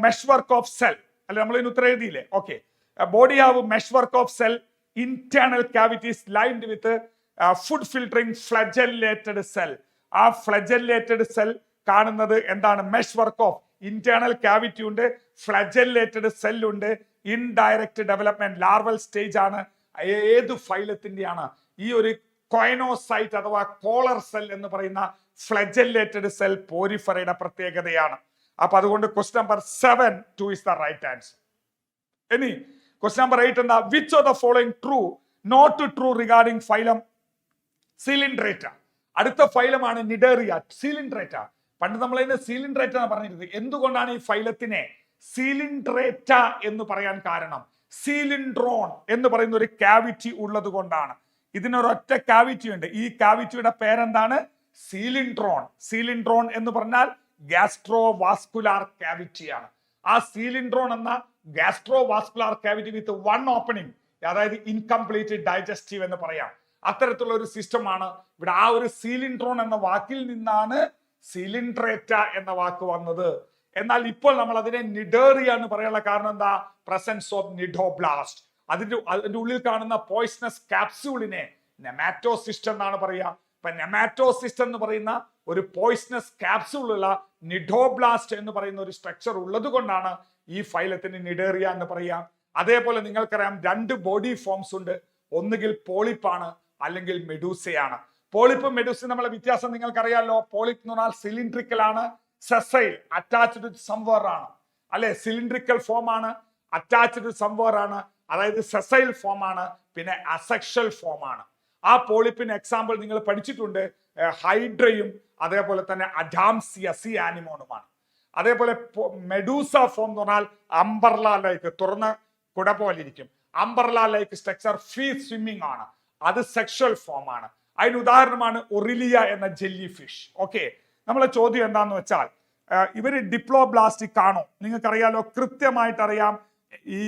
mesh work of cell അല്ലെ, നമ്മൾ ഇതിന് ഉത്തരം എഴുതിയില്ലേ? Okay. Body have mesh work of cell, internal cavities lined with food filtering flagellated cell. ആ ഫ്ലജല്ലേറ്റഡ് സെൽ കാണുന്നത് എന്താണ്? Mesh work of internal cavity ഉണ്ട്, ഫ്ലജല്ലേറ്റഡ് സെൽ ഉണ്ട്, ഇൻഡയറക്റ്റ് ഡെവലപ്മെന്റ് ലാർവൽ സ്റ്റേജ് ആണ്. ഏത് ഫൈലത്തിന്റെയാണ്? ഈ ഒരു കൊയനോസൈറ്റ് അഥവാ കോളർ സെൽ എന്ന് പറയുന്ന ഫ്ലജല്ലേറ്റഡ് സെൽ പോരിഫറയുടെ പ്രത്യേകതയാണ്. അപ്പൊ അതുകൊണ്ട് question number 7 2 is the right answer. ഇനി ക്വസ്റ്റ്യൻ നമ്പർ 8 എന്താ? Which of the following true not true regarding phylum coelenterata. അടുത്ത ഫൈലമാണ് നിഡേറിയ. സിലിൻഡ്രേറ്റ, പണ്ട് നമ്മൾ അതിനെ സിലിൻഡ്രേറ്റ എന്ന് പറഞ്ഞിരുന്നത്. എന്തുകൊണ്ടാണ് ഈ ഫൈലത്തിനെ സിലിൻഡ്രേറ്റ എന്ന് പറയാൻ കാരണം? സിലിൻഡ്രോൺ എന്ന് പറയുന്ന ഒരു കാവിറ്റി ഉള്ളത് കൊണ്ടാണ്. ഇതിനൊരൊറ്റ കാവിറ്റി ഉണ്ട്. ഈ കാവിറ്റിയുടെ പേരെന്താണ്? സിലിൻഡ്രോൺ. സിലിൻഡ്രോൺ എന്ന് പറഞ്ഞാൽ ഗ്യാസ്ട്രോ വാസ്കുലാർ കാവിറ്റിയാണ്. ആ സിലിൻഡ്രോൺ എന്ന gastro vascular cavity with one opening, അതായത് ഇൻകംപ്ലീറ്റ് ഡൈജസ്റ്റീവ് എന്ന് പറയാം. അത്തരത്തിലുള്ള ഒരു സിസ്റ്റമാണ് ഇവിടെ. ആ ഒരു സിലിൻഡ്രോൺ എന്ന വാക്കിൽ നിന്നാണ് സിലിൻഡ്രേറ്റ എന്ന വാക്ക് വന്നത്. എന്നാൽ ഇപ്പോൾ നമ്മൾ അതിനെ നിഡേറിയ എന്ന് പറയാനുള്ള കാരണം എന്താ? Presence of cnidoblast. അതിന്റെ ഉള്ളിൽ കാണുന്ന പോയിസണസ് ക്യാപ്സ്യൂളിനെ നെമാറ്റോസിസ്റ്റ് എന്നാണ് പറയുക. ഇപ്പൊ നെമാറ്റോസിസ്റ്റ് എന്ന് പറയുന്ന ഒരു പോയിസണസ് ക്യാപ്സ്യൂൾ ഉള്ള നിഡോബ്ലാസ്റ്റ് എന്ന് പറയുന്ന ഒരു സ്ട്രക്ചർ ഉള്ളത് കൊണ്ടാണ് ഈ ഫൈലത്തിന് നിഡേറിയ എന്ന് പറയാം. അതേപോലെ നിങ്ങൾക്കറിയാം, 2 ബോഡി ഫോംസ് ഉണ്ട്. ഒന്നുകിൽ പോളിപ്പാണ് അല്ലെങ്കിൽ മെഡൂസയാണ്. പോളിപ്പ് മെഡൂസയും നമ്മളെ വ്യത്യാസം നിങ്ങൾക്കറിയാമല്ലോ. പോളിപ്പ് എന്ന് പറഞ്ഞാൽ സിലിണ്ട്രിക്കൽ ആണ്, സെസൈൽ അറ്റാച്ച്ഡ് ടു സംവെയർ ആണ് അല്ലെ. സിലിണ്ട്രിക്കൽ ഫോം ആണ്, അറ്റാച്ച്ഡ് ടു സംവെയർ ആണ്, അതായത് സെസൈൽ ഫോം ആണ്, പിന്നെ അസെക്ഷൽ ഫോം ആണ്. ആ പോളിപ്പിന് എക്സാമ്പിൾ നിങ്ങൾ പഠിച്ചിട്ടുണ്ട്, ഹൈഡ്രയും അതേപോലെ തന്നെ അഡാംസിയ സി ആനിമോണുമാണ്. അതേപോലെ മെഡൂസ ഫോം എന്ന് പറഞ്ഞാൽ അംബർല ലൈക്ക്, തുറന്ന കുട പോലെ ഇരിക്കും. Umbrella like structure free swimming ആണ്, അത് സെക്ഷൽ ഫോം ആണ്. അതിന് ഉദാഹരണമാണ് ഒറിലിയ എന്ന ജെല്ലി ഫിഷ്. ഓക്കെ, നമ്മളെ ചോദ്യം എന്താന്ന് വെച്ചാൽ, ഇവര് ഡിപ്ലോബ്ലാസ്റ്റിക് ആണോ? നിങ്ങൾക്കറിയാലോ, കൃത്യമായിട്ട് അറിയാം. ഈ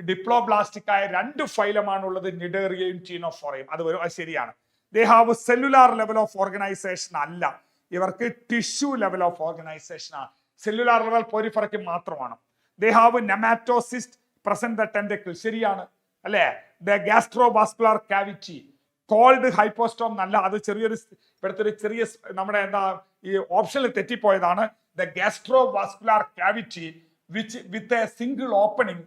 ഡിപ്ലോബ്ലാസ്റ്റിക് ആയ 2 ഫൈലമാണുള്ളത്, നിഡേറിയയും ടീനോഫോറയും. അത് ശരിയാണ്. They have cellular level of organisation അല്ല, ഇവർക്ക് ടിഷ്യൂ ലെവൽ ഓഫ് ഓർഗനൈസേഷൻ ആണ്. സെല്ലുലാർ ലെവൽ പോരിഫറയ്ക്ക് മാത്രമാണ്. They have nematocyst present the tentacle, ശരിയാണ് അല്ലെ. The gastrovascular cavity called hypostome എന്നല്ല, അത് ചെറിയൊരു ഇവിടുത്തെ ഒരു ചെറിയ നമ്മുടെ എന്താ ഈ ഓപ്ഷനിൽ തെറ്റിപ്പോയതാണ്. the gastrovascular cavity which with a single opening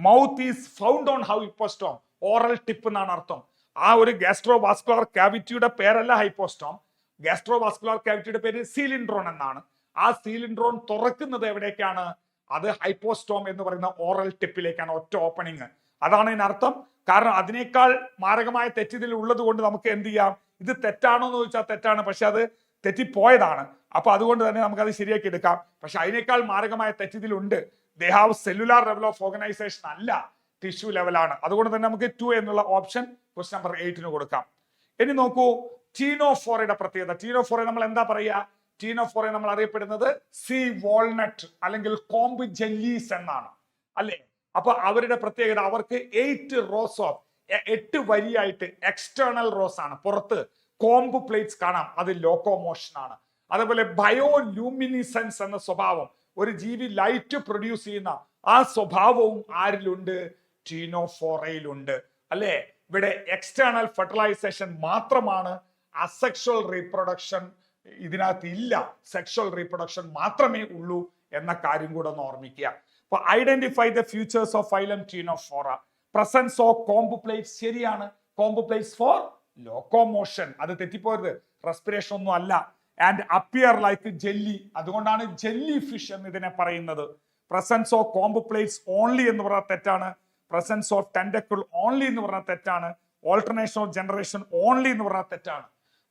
mouth is found on hypostome. Oral tip എന്നാണ് അർത്ഥം. ആ ഒരു ഗാസ്ട്രോവാസ്കുലർ കാവിറ്റിയുടെ പേരല്ല ഹൈപ്പോസ്റ്റോം, ഗാസ്ട്രോവാസ്കുലർ കാവിറ്റിയുടെ പേര് സീലിൻഡ്രോൺ എന്നാണ്. ആ സീലിൻഡ്രോൺ തുറക്കുന്നത് എവിടേക്കാണ്? അത് ഹൈപ്പോസ്റ്റോം എന്ന് പറയുന്ന ഓറൽ ടിപ്പിലേക്കാണ്, ഒറ്റ ഓപ്പണിങ്. അതാണ് ഇതിനർത്ഥം. കാരണം അതിനേക്കാൾ മാരകമായ തെറ്റിതിൽ ഉള്ളത് കൊണ്ട് നമുക്ക് എന്ത് ചെയ്യാം, ഇത് തെറ്റാണോ എന്ന് ചോദിച്ചാൽ തെറ്റാണ്, പക്ഷെ അത് തെറ്റിപ്പോയതാണ്. അപ്പൊ അതുകൊണ്ട് തന്നെ നമുക്കത് ശരിയാക്കി എടുക്കാം. പക്ഷെ അതിനേക്കാൾ മാരകമായ തെറ്റിതിലുണ്ട്. They have cellular level of organisation, അല്ല ടിഷ്യൂ ലെവലാണ്. അതുകൊണ്ട് തന്നെ നമുക്ക് 2 എന്നുള്ള ഓപ്ഷൻ ക്വസ്റ്റ്യൻ നമ്പർ 8 കൊടുക്കാം. ഇനി നോക്കൂ, ടീനോഫോറയുടെ പ്രത്യേകത. ടീനോഫോറ നമ്മൾ എന്താ പറയുക? ടീനോഫോറ നമ്മൾ അറിയപ്പെടുന്നത് സീ വാൾനട്ട് അല്ലെങ്കിൽ കോമ്പ് ജെല്ലീസ് എന്നാണ്, അല്ലേ? അപ്പൊ അവരുടെ പ്രത്യേകത, അവർക്ക് 8 റോസ് ഓഫ് 8 വരിയായിട്ട് എക്സ്റ്റേണൽ റോസ് ആണ്, പുറത്ത് കോംബ് പ്ലേറ്റ്സ് കാണാം, അത് ലോക്കോമോഷൻ ആണ്. അതേപോലെ ബയോലൂമിനിസെൻസ് എന്ന സ്വഭാവം, ഒരു ജീവി ലൈറ്റ് പ്രൊഡ്യൂസ് ചെയ്യുന്ന ആ സ്വഭാവവും ആരിലുണ്ട്? ടീനോഫോറയിലുണ്ട്, അല്ലേ? ഇവിടെ എക്സ്റ്റേണൽ ഫെർട്ടിലൈസേഷൻ മാത്രമാണ്, അസെക്ഷൽ റീപ്രൊഡക്ഷൻ ഇതിനകത്ത് ഇല്ല, സെക്ഷൽ റീപ്രൊഡക്ഷൻ മാത്രമേ ഉള്ളൂ എന്ന കാര്യം കൂടെ ഒന്ന് ഓർമ്മിക്കുക. അപ്പൊ identify the futures of phylum ctenophora. Presence of comb plates ശരിയാണ്, കോംബ് പ്ലേറ്റ്സ് ഫോർ ലോക്കോമോഷൻ, അത് തെറ്റിപ്പോരുത്, റെസ്പിറേഷൻ ഒന്നും അല്ല. ആൻഡ് അപ്പിയർ ലൈക്ക് ജെല്ലി, അതുകൊണ്ടാണ് ജെല്ലി ഫിഷ് എന്ന് ഇതിനെ പറയുന്നത്. Presence of comb plates only എന്ന് പറഞ്ഞാൽ തെറ്റാണ്. പ്രസൻസ് ഓഫ് ടെന്റക്കിൾ ഓൺലി എന്ന് പറഞ്ഞാൽ തെറ്റാണ്. ഓൾട്ടർനേഷൻ ഓഫ് ജനറേഷൻ ഓൺലി എന്ന് പറഞ്ഞാൽ തെറ്റാണ്.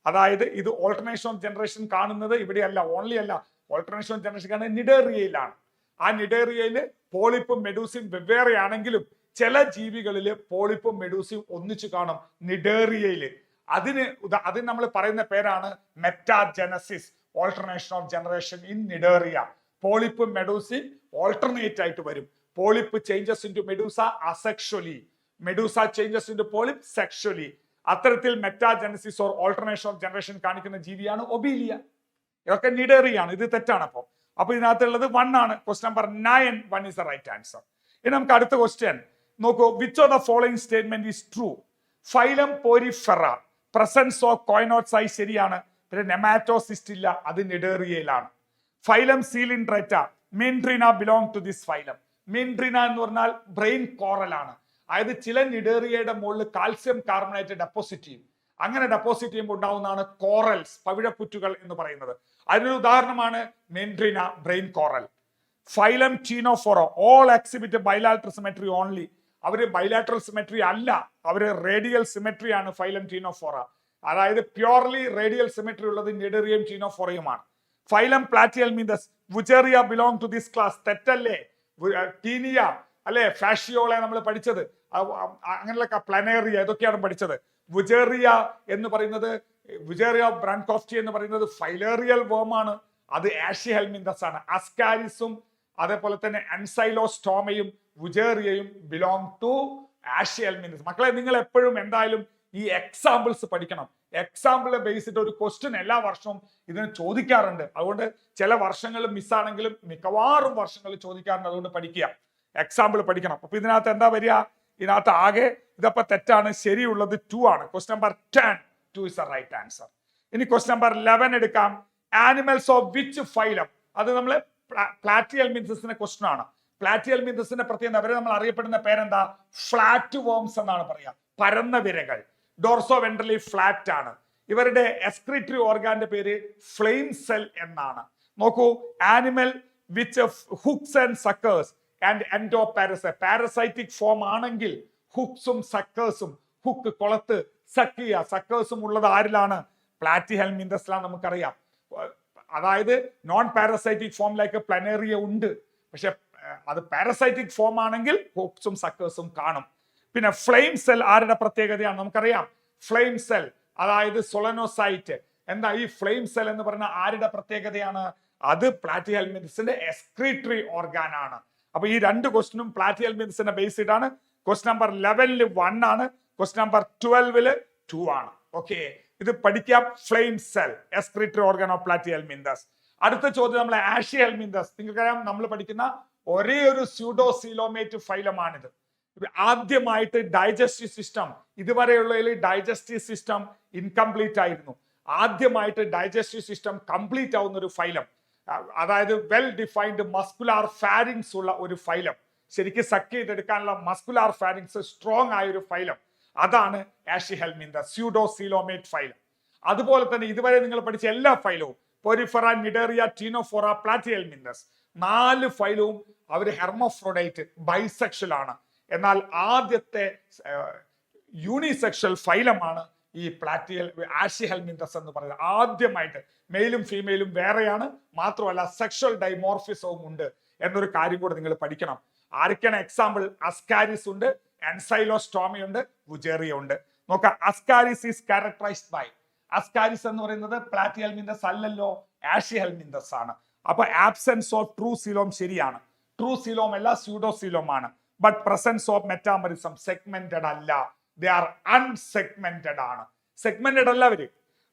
അതായത് ഇത് ഓൾട്ടർനേഷൻ ഓഫ് ജനറേഷൻ കാണുന്നത് ഇവിടെയല്ല, ഓൺലി അല്ല, ഓൾട്ടർനേഷൻ ഓഫ് ജനറേഷൻ കാണുന്നത് നിഡേറിയയിലാണ്. ആ നിഡേറിയയില് പോളിപ്പും മെഡൂസിയും വെവ്വേറെ ആണെങ്കിലും ചില ജീവികളില് പോളിപ്പും മെഡൂസിയും ഒന്നിച്ചു കാണും നിഡേറിയയില്. അതിന് നമ്മൾ പറയുന്ന പേരാണ് metagenesis, alternation of generation in cnidaria. പോളിപ്പും മെഡൂസിയും ഓൾട്ടർനേറ്റ് ആയിട്ട് വരും. Polyp changes into medusa asexually, medusa changes into polyp sexually. അത്തരത്തിൽ metagenesis or alternation of generation കാണിക്കുന്ന ജീവിയാണ് ഒബീലിയ. ഇതൊക്കെ നിഡേറിയാണ്, ഇത് തെറ്റാണ്. അപ്പൊ ഇതിനകത്തുള്ളത് 1 ആണ്. Question number 9, 1 is the right answer. ഇനി നമുക്ക് അടുത്ത ക്വസ്റ്റ്യൻ നോക്കൂ. Which of the following statement is true? Phylum porifera presence of choanocytes ശരിയാണ്. പിന്നെ നെമാറ്റോസിസ്റ്റ് ഇല്ല, അത് നിഡേറിയയിലാണ്. Phylum coelenterata meandrina belong to this phylum. Meandrina എന്ന് പറഞ്ഞാൽ ബ്രെയിൻ കോറൽ ആണ്. അതായത് ചില നിഡേറിയയുടെ മുകളിൽ കാൽസ്യം കാർബണേറ്റ് ഡെപ്പോസിറ്റ് ചെയ്യും. അങ്ങനെ ഡെപ്പോസിറ്റ് ചെയ്യുമ്പോൾ ഉണ്ടാവുന്നതാണ് കോറൽസ്, പവിഴപ്പുറ്റുകൾ എന്ന് പറയുന്നത്. അതിനൊരു ഉദാഹരണമാണ് meandrina brain coral. Phylum ctenophora all exhibit bilateral symmetry only. അവര് ബൈലാറ്ററൽ സിമെട്രി അല്ല, അവര് റേഡിയൽ സിമെട്രി ആണ് ഫൈലം ടീനോഫോറ. അതായത് പ്യോർലി റേഡിയൽ സിമെട്രി ഉള്ളത് നിഡേറിയയും ടീനോഫോറയുമാണ്. Phylum platyhelminthes wuchereria belong to this class. തെറ്റല്ലേ? ടീനിയ അല്ലെ, ഫാഷിയോളെ നമ്മൾ പഠിച്ചത്, അങ്ങനെയുള്ള പ്ലനേറിയ ഇതൊക്കെയാണ് പഠിച്ചത്. വുജേറിയ എന്ന് പറയുന്നത്, വുജേറിയ ബ്രാൻകോഫ്റ്റി എന്ന് പറയുന്നത് ഫൈലേറിയൽ വേമാണ്, അത് ആഷി ഹെൽമിന്തസ് ആണ്. അസ്കാരിസും അതേപോലെ തന്നെ അൻസൈലോസ്റ്റോമയും വുജേറിയയും ബിലോങ് ടു ആഷി ഹെൽമിന്തസ്. മക്കളെ, നിങ്ങൾ എപ്പോഴും എന്തായാലും ഈ എക്സാമ്പിൾസ് പഠിക്കണം. എക്സാമ്പിളെ ബേസ് ചെയ്തിട്ട് ഒരു ക്വസ്റ്റ്യൻ എല്ലാ വർഷവും ഇതിന് ചോദിക്കാറുണ്ട്. അതുകൊണ്ട് ചില വർഷങ്ങൾ മിസ്സാണെങ്കിലും മിക്കവാറും വർഷങ്ങളിൽ ചോദിക്കാറുണ്ട്. അതുകൊണ്ട് പഠിക്കുക, എക്സാമ്പിൾ പഠിക്കണം. അപ്പൊ ഇതിനകത്ത് എന്താ വരിക? ഇതിനകത്ത് ആകെ ഇതപ്പോ തെറ്റാണ്, ശരിയുള്ളത് 2 ആണ്. Question number 10, 2 is the right answer. ഇനി ക്വസ്റ്റ്യൻ നമ്പർ 11 എടുക്കാം. Animals of which phylum? അത് നമ്മൾ പ്ലാറ്റിയൽമിന്തസിന്റെ ക്വസ്റ്റ്യൻ ആണ്. പ്ലാറ്റിയൽമിന്തസിന്റെ പ്രത്യേകത, അവരെ നമ്മൾ അറിയപ്പെടുന്ന പേരെന്താ? ഫ്ലാറ്റ് വേംസ് എന്നാണ് പറയാ, പരന്ന വിരകൾ. ഡോർസോ വെൻട്രലി ഫ്ലാറ്റ് ആണ്. ഇവരുടെ എക്സ്ക്രീറ്ററി ഓർഗാന്റെ പേര് ഫ്ലെയിം സെൽ എന്നാണ്. നോക്കൂ, animal which hooks and suckers and endoparasite. Parasitic form ആണെങ്കിൽ ഹുക്സും സക്കേഴ്സും, ഹുക്ക് കൊളത്ത്, സക്ക് ചെയ്യുക, സക്കേഴ്സും ഉള്ളത് ആരിലാണ്? പ്ലാറ്റിഹെൽമിന്തസിലാണ്. നമുക്കറിയാം. അതായത് നോൺ പാരസൈറ്റിക് ഫോമിലേക്ക് പ്ലനേറിയ ഉണ്ട്, പക്ഷെ അത് പാരസൈറ്റിക് ഫോം ആണെങ്കിൽ ഹുക്സും സക്കേഴ്സും കാണും. പിന്നെ ഫ്ലെയിം സെൽ ആരുടെ പ്രത്യേകതയാണ്? നമുക്കറിയാം, ഫ്ലെയിം സെൽ അതായത് സൊളനോസൈറ്റ്. എന്താ ഈ ഫ്ലെയിം സെൽ എന്ന് പറയുന്ന ആരുടെ പ്രത്യേകതയാണ്? അത് പ്ലാറ്റിഹെൽമിന്തസിന്റെ എക്സ്ക്രീറ്ററി ഓർഗാൻ ആണ്. അപ്പൊ ഈ 2 ക്വസ്റ്റ്യനും പ്ലാറ്റിഹെൽമിന്തസിന്റെ ബേസ് ചെയ്താണ്. ക്വസ്റ്റ്യൻ നമ്പർ 11 1 ആണ്, ക്വസ്റ്റ്യൻ നമ്പർ 12 2 ആണ്. ഓക്കെ, ഇത് പഠിക്കാം. Flame cell excretory organ of Platyhelminthes. അടുത്ത ചോദ്യം നമ്മൾ ആഷി ഹെൽമിന്തസ്. നിങ്ങൾക്കറിയാം, നമ്മൾ പഠിക്കുന്ന ഒരേ ഒരു സ്യൂഡോസീലോമേറ്റ് ഫൈലമാണിത്. ആദ്യമായിട്ട് ഡൈജസ്റ്റീവ് സിസ്റ്റം, ഇതുവരെയുള്ളതിൽ ഡൈജസ്റ്റീവ് സിസ്റ്റം ഇൻകംപ്ലീറ്റ് ആയിരുന്നു. ആദ്യമായിട്ട് ഡൈജസ്റ്റീവ് സിസ്റ്റം കംപ്ലീറ്റ് ആവുന്ന ഒരു ഫൈലം. അതായത് വെൽ ഡിഫൈൻഡ് മസ്കുലാർ ഫാരിങ്സ് ഉള്ള ഒരു ഫൈലം, ശരിക്കും സക്ക് ചെയ്തെടുക്കാനുള്ള മസ്കുലാർ ഫാരിങ്സ് സ്ട്രോങ് ആയ ഒരു ഫൈലം, അതാണ് ആഷിഹെൽമിന്തസ്, സ്യൂഡോസീലോമേറ്റ് ഫൈലം. അതുപോലെ തന്നെ ഇതുവരെ നിങ്ങൾ പഠിച്ച എല്ലാ ഫൈലവും പോരിഫെറ, നിഡേറിയ, ടീനോഫോറ, പ്ലാറ്റിഹെൽമിന്തസ് 4 ഫൈലവും അവർ ഹെർമോഫ്രോഡൈറ്റ്, ബൈസെക്ഷൽ ആണ്. എന്നാൽ ആദ്യത്തെ യൂണിസെക്ഷൽ ഫൈലമാണ് ഈ ആഷിഹെൽമിന്തസ് എന്ന് പറയുന്നത്. ആദ്യമായിട്ട് മെയിലും ഫീമെയിലും വേറെയാണ്, മാത്രമല്ല സെക്ഷൽ ഡൈമോർഫിസവും ഉണ്ട് എന്നൊരു കാര്യം കൂടെ നിങ്ങൾ പഠിക്കണം. ആരൊക്കെയാണ് എക്സാമ്പിൾ? അസ്കാരിസ് ഉണ്ട്, എൻസൈലോസ്റ്റോമി ഉണ്ട്, വുജേറിയ ഉണ്ട്. നോക്കാം. Ascaris is characterized by, ascaris എന്ന് പറയുന്നത് പ്ലാറ്റിഹെൽമിന്തസ് അല്ലല്ലോ, ആഷിഹെൽമിന്തസ് ആണ്. അപ്പൊ ആബ്സെൻസ് ഓഫ് ട്രൂ സീലോം ശരിയാണ്, ട്രൂ സീലോം അല്ല, സ്യൂഡോസീലോം ആണ്. But presence of metamerism, segmented അല്ല, ദേ ആർ അൺസെഗ്മെന്റഡ് ആണ്, സെഗ്മെന്റഡ് അല്ല അവര്.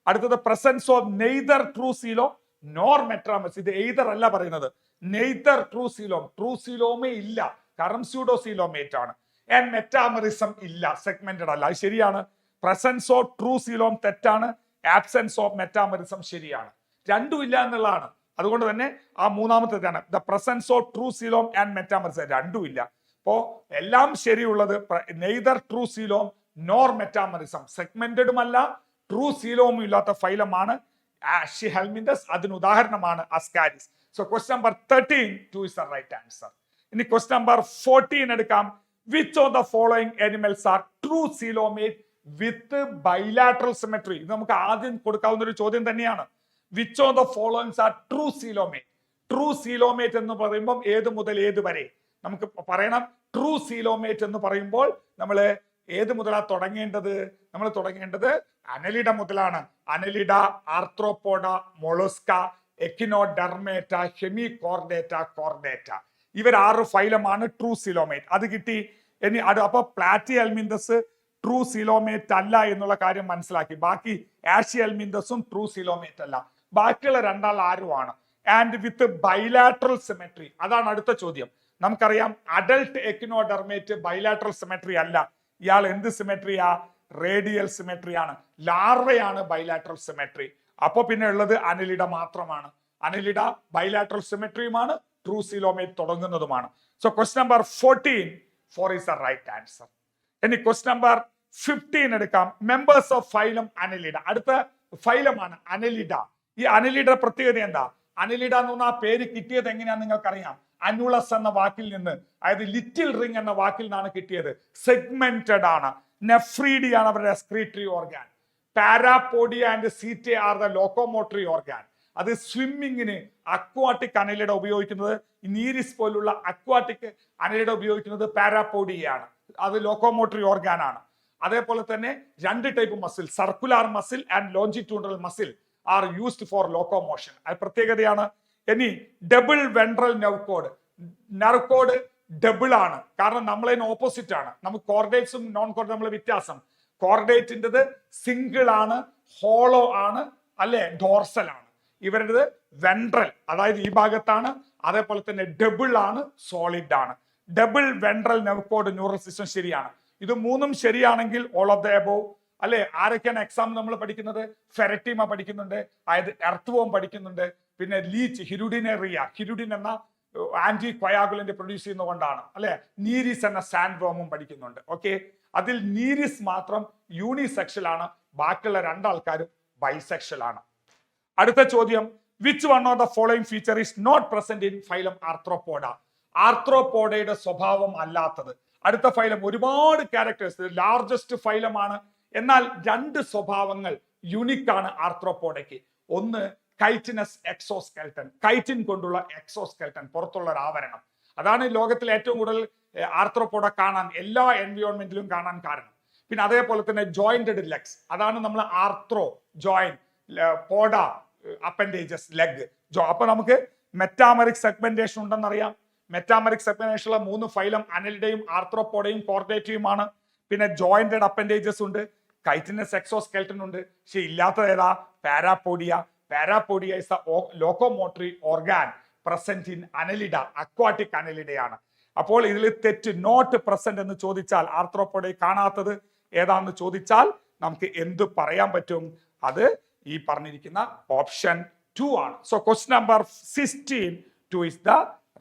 അടുത്തത് presence of neither true coelom nor metamerism, ഇത് എയ്തർ അല്ല പറയുന്നത്, നെയ്തർ ട്രൂ സീലോം, ട്രൂ സീലോമേ ഇല്ല, കാരണം സ്യൂഡോസീലോമേറ്റ് ആണ്. ആൻഡ് മെറ്റാമറിസം ഇല്ല, സെഗ്മെന്റഡ് അല്ല, അത് ശരിയാണ്. പ്രസൻസ് ഓഫ് ട്രൂ സീലോം തെറ്റാണ്, ആബ്സെൻസ് ഓഫ് മെറ്റാമറിസം ശരിയാണ്. രണ്ടും ഇല്ല എന്നുള്ളതാണ്. അതുകൊണ്ട് തന്നെ ആ മൂന്നാമത്തേതാണ് the presence of true coelom and metamerism, രണ്ടും ഇല്ല. അപ്പോ എല്ലാം ശരിയുള്ളത് neither true coelom nor metamerism, സെഗ്മെന്റഡും അല്ല ട്രൂ സീലോമും ഇല്ലാത്ത ഫൈലമാണ് ആഷിഹെൽമിന്തസ്. അതിന് ഉദാഹരണമാണ് ascaris. So question number 13 2 is the right answer. ഇനി ക്വസ്റ്റ്യൻ നമ്പർ 14 എടുക്കാം. Which of the following animals are true coelomate with bilateral symmetry? ഇത് നമുക്ക് ആദ്യം കൊടുക്കാവുന്ന ഒരു ചോദ്യം തന്നെയാണ്. Which of the followings R true coelomate? True coelomate എന്ന് പറയുമ്പോൾ ഏത് മുതൽ ഏത് വരെ നമുക്ക് പറയണം? ട്രൂ സീലോമേറ്റ് എന്ന് പറയുമ്പോൾ നമ്മൾ ഏത് മുതലാ തുടങ്ങേണ്ടത്? നമ്മൾ തുടങ്ങേണ്ടത് അനലിഡ മുതലാണ്. Annelida, arthropoda, mollusca, echinodermata, hemichordata, chordata, ഇവർ 6 ഫൈലമാണ് ട്രൂ സീലോമേറ്റ്. അത് കിട്ടി. ഇനി അപ്പൊ പ്ലാറ്റിഹെൽമിന്തസ് ട്രൂ സീലോമേറ്റ് അല്ല എന്നുള്ള കാര്യം മനസ്സിലാക്കി. ബാക്കി ആഷിഹെൽമിന്തസും ട്രൂ സീലോമേറ്റ് അല്ല, ബാക്കിയുള്ള രണ്ടാൾ ആരുമാണ്? ആൻഡ് വിത്ത് ബൈലാറ്ററൽ സിമെട്രി, അതാണ് അടുത്ത ചോദ്യം. നമുക്കറിയാം അഡൽട്ട് എക്കിനോഡെർമേറ്റ് ബൈലാറ്ററൽ സിമെട്രി അല്ല. ഇയാൾ എന്ത് സിമെട്രിയാ? റേഡിയൽ സിമെട്രിയാണ്. ലാർവയാണ് ബൈലാറ്ററൽ സിമെട്രി. അപ്പൊ പിന്നെ ഉള്ളത് അനലിഡ മാത്രമാണ്. അനലിഡ ബൈലാറ്ററൽ സിമെട്രിയുമാണ്, ട്രൂ സീലോമേറ്റ് തുടങ്ങുന്നതുമാണ്. So question number 4 is the right answer. ഇനി ക്വസ്റ്റ്യൻ നമ്പർ 15 എടുക്കാം. Members of phylum annelida. അടുത്ത ഫൈലമാണ് അനലിഡ. ഈ അനലിഡയുടെ പ്രത്യേകത എന്താ? അനലിഡ എന്ന് പറഞ്ഞാൽ ആ പേര് കിട്ടിയത് എങ്ങനെയാന്ന് നിങ്ങൾക്കറിയാം. അനുളസ് എന്ന വാക്കിൽ നിന്ന്, അതായത് ലിറ്റിൽ റിംഗ് എന്ന വാക്കിൽ നിന്നാണ് കിട്ടിയത്. സെഗ്മെന്റഡ് ആണ്. നെഫ്രീഡി ആണ് അവരുടെ excretory organ. Parapodia and setae are the locomotory organ. അത് സ്വിമ്മിങ്ങിന് അക്വാട്ടിക് അനലിഡ ഉപയോഗിക്കുന്നത്, നീരിസ് പോലുള്ള അക്വാട്ടിക് അനലിഡ ഉപയോഗിക്കുന്നത് പാരാപോഡിയാണ്. അത് ലോക്കോമോട്ടറി ഓർഗാൻ ആണ്. അതേപോലെ തന്നെ 2 type muscle, circular muscle and longitudinal muscle are used for locomotion. അത് പ്രത്യേകതയാണ്. ഇനി double ventral nerve code double ആണ്, കാരണം നമ്മളതിന് ഓപ്പോസിറ്റ് ആണ്. നമുക്ക് കോർഡേറ്റ്സും നോൺ കോർഡേറ്റ് നമ്മൾ വ്യത്യാസം. കോർഡേറ്റിൻ്റെത് സിംഗിൾ ആണ്, ഹോളോ ആണ്, അല്ലെ, ഡോർസൽ ആണ്. ഇവരുടേത് വെൻട്രൽ, അതായത് ഈ ഭാഗത്താണ്. അതേപോലെ തന്നെ ഡബിൾ ആണ്, സോളിഡ് ആണ്. Double ventral nerve code neural system ശരിയാണ്. ഇത് മൂന്നും ശരിയാണെങ്കിൽ ഓൾ ഓഫ് ദ എബോവ്, അല്ലെ. ആരൊക്കെയാണ് എക്സാം നമ്മൾ പഠിക്കുന്നത്? ഫെററ്റീമ പഠിക്കുന്നുണ്ട്, അതായത് എർത്ത്വോം പഠിക്കുന്നുണ്ട്. പിന്നെ ലീച്ച്, ഹിരുഡിനേറിയ, ഹിരുഡിൻ എന്ന ആന്റി കൊയാഗുലന്റ് പ്രൊഡ്യൂസ് ചെയ്യുന്നതുകൊണ്ടാണ്, അല്ലെ. നീരിസ് എന്ന സാൻഡ് വോമും പഠിക്കുന്നുണ്ട്. ഓക്കെ, അതിൽ നീരിസ് മാത്രം യൂണിസെക്ഷൽ ആണ്, ബാക്കിയുള്ള 2 ആൾക്കാരും ബൈസെക്ഷൽ ആണ്. അടുത്ത ചോദ്യം, which one of the following feature is not present in phylum arthropoda? ആർത്രോപോഡയുടെ സ്വഭാവം അല്ലാത്തത്. അടുത്ത ഫൈലം ഒരുപാട് ക്യാരക്ടേഴ്സ്, ലാർജസ്റ്റ് ഫൈലമാണ്. എന്നാൽ 2 സ്വഭാവങ്ങൾ യുണിക് ആണ് ആർത്രോപോഡയ്ക്ക്. ഒന്ന് കൈറ്റിനസ് എക്സോസ്കെൽട്ടൻ, കൈറ്റിൻ കൊണ്ടുള്ള എക്സോസ്കെൽട്ടൻ, പുറത്തുള്ള ഒരു ആവരണം. അതാണ് ലോകത്തിൽ ഏറ്റവും കൂടുതൽ ആർത്രോപോഡ കാണാൻ, എല്ലാ എൻവയോൺമെന്റിലും കാണാൻ കാരണം. പിന്നെ അതേപോലെ തന്നെ ജോയിന്റഡ് ലെഗ്സ്, അതാണ് നമ്മൾ arthro joint, poda appendages, leg. അപ്പൊ നമുക്ക് മെറ്റാമറിക് സെഗ്മെന്റേഷൻ ഉണ്ടെന്നറിയാം. മെറ്റാമറിക് സെഗ്മെന്റേഷനുള്ള 3 ഫൈലം അനലിഡയും ആർത്രോപോഡയും കോർഡേറ്റയുമാണ്. പിന്നെ ജോയിന്റഡ് അപ്പൻഡേജസ് ഉണ്ട്, കൈറ്റിനസ് എക്സോസ്കെൽട്ടൻ ഉണ്ട്. പക്ഷെ ഇല്ലാത്തത് ഏതാ? Parapodia. Parapodia is the locomotory organ present in annelida, aquatic അനലിഡയാണ്. അപ്പോൾ ഇതിൽ തെറ്റ്, നോട്ട് പ്രസന്റ് എന്ന് ചോദിച്ചാൽ, ആർത്രോപോഡയെ കാണാത്തത് ഏതാണെന്ന് ചോദിച്ചാൽ നമുക്ക് എന്ത് പറയാൻ പറ്റും? അത് ഈ പറഞ്ഞിരിക്കുന്ന ഓപ്ഷൻ 2 ആണ്. So question number 16 2 is the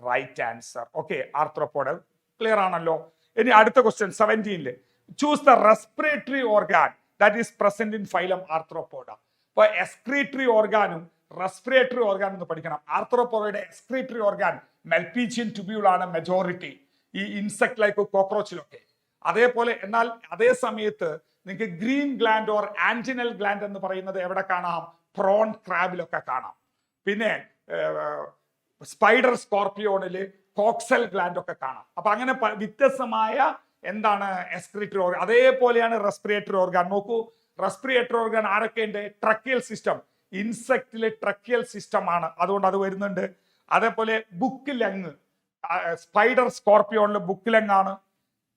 right answer. Okay, arthropod clear ആണല്ലോ. ഇനി അടുത്ത question 17 choose the respiratory organ that is present in phylum arthropoda. ഇപ്പൊ എക്സ്ക്രീറ്ററി ഓർഗാനും റെസ്പിറേറ്ററി ഓർഗാൻ എന്ന് പഠിക്കണം. ആർത്രോപോഡയുടെ എക്സ്ക്രീറ്ററി ഓർഗാൻ മെൽപീജിയൻ ട്യൂബ്യൂൾ ആണ് മെജോറിറ്റി ഈ ഇൻസെക്ട് ലൈക്ക് കോക്രോച്ചിലൊക്കെ. അതേപോലെ എന്നാൽ അതേ സമയത്ത് നിങ്ങൾക്ക് green gland or antennal gland എന്ന് പറയുന്നത് എവിടെ കാണാം? പ്രോൺ ക്രാബിലൊക്കെ കാണാം. പിന്നെ സ്പൈഡർ സ്കോർപിയോണില് കോക്സൽ ഗ്ലാൻഡ് ഒക്കെ കാണാം. അപ്പൊ അങ്ങനെ വ്യത്യസ്തമായ എന്താണ് എക്സ്ക്രീറ്ററി ഓർഗാൻ. അതേപോലെയാണ് റെസ്പിറേറ്ററി ഓർഗാൻ. നോക്കൂ, റെസ്പിറേറ്ററി ഓർഗാൻ ആരൊക്കെയുണ്ട്? ട്രക്കിയൽ സിസ്റ്റം, ഇൻസെക്റ്റിലെ ട്രക്കിയൽ സിസ്റ്റം ആണ്, അതുകൊണ്ട് അത് വരുന്നുണ്ട്. അതേപോലെ ബുക്ക് ലങ്, സ്പൈഡർ സ്കോർപിയോണില് ബുക്ക് ലങ് ആണ്.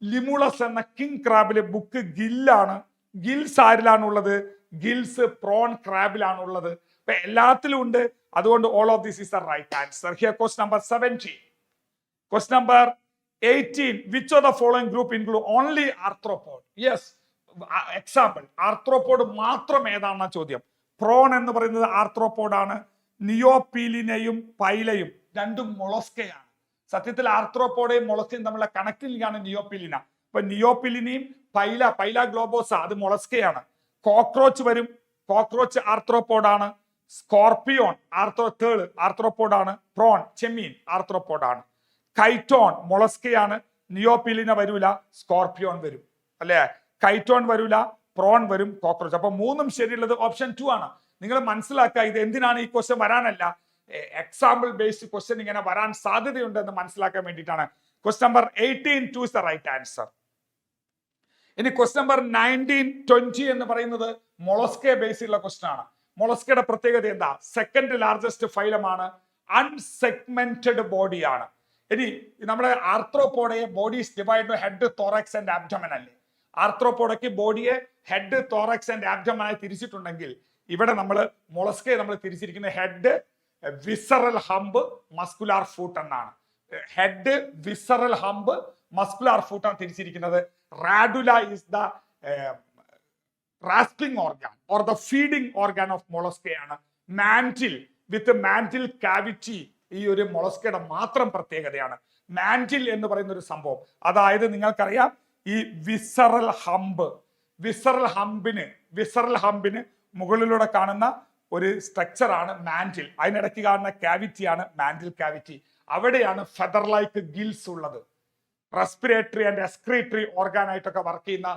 ലിമുളസ് എന്ന കിങ് ക്രാബില് ബുക്ക് ഗില്ലാണ്. ഗിൽസ് ആരിലാണുള്ളത്? ഗിൽസ് പ്രോൺ ക്രാബിലാണുള്ളത്. അപ്പൊ എല്ലാത്തിലും ഉണ്ട്. അതുകൊണ്ട് all of this is the right answer. Here question number 17. Question number 18. Which of the following group include only arthropod? Yes, example arthropod മാത്രം ഏതാണെന്ന ചോദ്യം. പ്രോൺ എന്ന് പറയുന്നത് ആർത്രോപോഡ് ആണ്. നിയോപീലിനെയും പൈലയും രണ്ടും മൊളസ്കയാണ്. സത്യത്തിൽ ആർത്രോപോഡയും മൊളസ്കയും തമ്മിലുള്ള കണക്റ്റിലാണ് നിയോപീലിന. ഇപ്പൊ നിയോപീലിനെയും പൈല ഗ്ലോബോസ അത് മൊളസ്കയാണ്. കോക്രോച്ച് വരും, കോക്രോച്ച് ആർത്രോപോഡാണ്. സ്കോർപിയോൺ ആർത്രോപോഡാണ്. പ്രോൺ ചെമ്മീൻ ആർത്രോപോഡാണ്. കൈറ്റോൺ മൊളസ്കയാണ്. നിയോപീലിന വരൂല, സ്കോർപിയോൺ വരും അല്ലെ. കൈറ്റോൺ വരൂല, പ്രോൺ വരും, കോക്രോച്ച്. അപ്പൊ മൂന്നും ശരിയുള്ളത് ഓപ്ഷൻ 2 ആണ്. നിങ്ങൾ മനസ്സിലാക്കുക, ഇത് എന്തിനാണ് ഈ ക്വസ്റ്റ്യൻ വരാനല്ല, എക്സാമ്പിൾ ബേസ്ഡ് ക്വസ്റ്റ്യൻ ഇങ്ങനെ വരാൻ സാധ്യതയുണ്ടെന്ന് മനസ്സിലാക്കാൻ വേണ്ടിയിട്ടാണ്. Question number 18 2 is the right answer. ഇനി ക്വസ്റ്റ്യൻ നമ്പർ 19 20 എന്ന് പറയുന്നത് മൊളസ്കെ ബേസിലുള്ള ക്വസ്റ്റ്യൻ ആണ്. മൊളസ്കയുടെ പ്രത്യേകത എന്താ? Second largest ഫൈലമാണ്. അൺസെഗ്മെന്റഡ് ബോഡിയാണ്. ഇനി നമ്മുടെ ആർത്രോപോഡയെ body divide head, thorax and abdomen അല്ലേ. ആർത്രോപോഡയ്ക്ക് ബോഡിയെ ഹെഡ്, തോറാക്സ് ആൻഡ് ആബ്ഡമൻ ആയി തിരിച്ചിട്ടുണ്ടെങ്കിൽ ഇവിടെ നമ്മൾ മൊളസ്കയെ നമ്മൾ തിരിച്ചിരിക്കുന്നത് head, visceral hump, muscular foot എന്നാണ്. Head, visceral hump, muscular foot ആണ് തിരിച്ചിരിക്കുന്നത്. Radula is the rasping organ or the feeding organ of mollusca ആണ്. മാന്റിൽ വിത്ത് മാന്റിൽ കാവിറ്റി ഈ ഒരു മൊളസ്കയുടെ മാത്രം പ്രത്യേകതയാണ്. മാന്റിൽ എന്ന് പറയുന്ന ഒരു സംഭവം, അതായത് നിങ്ങൾക്കറിയാം ഈ വിസറൽ ഹംബിന് മുകളിലൂടെ കാണുന്ന ഒരു സ്ട്രക്ചർ ആണ് മാന്റിൽ. അതിനിടയ്ക്ക് കാണുന്ന കാവിറ്റിയാണ് മാന്റിൽ കാവിറ്റി. അവിടെയാണ് ഫെദർ ലൈക്ക് ഗിൽസ് ഉള്ളത്. റെസ്പിറേറ്ററി ആൻഡ് എക്സ്ക്രീറ്ററി ഓർഗാൻ ആയിട്ടൊക്കെ വർക്ക് ചെയ്യുന്ന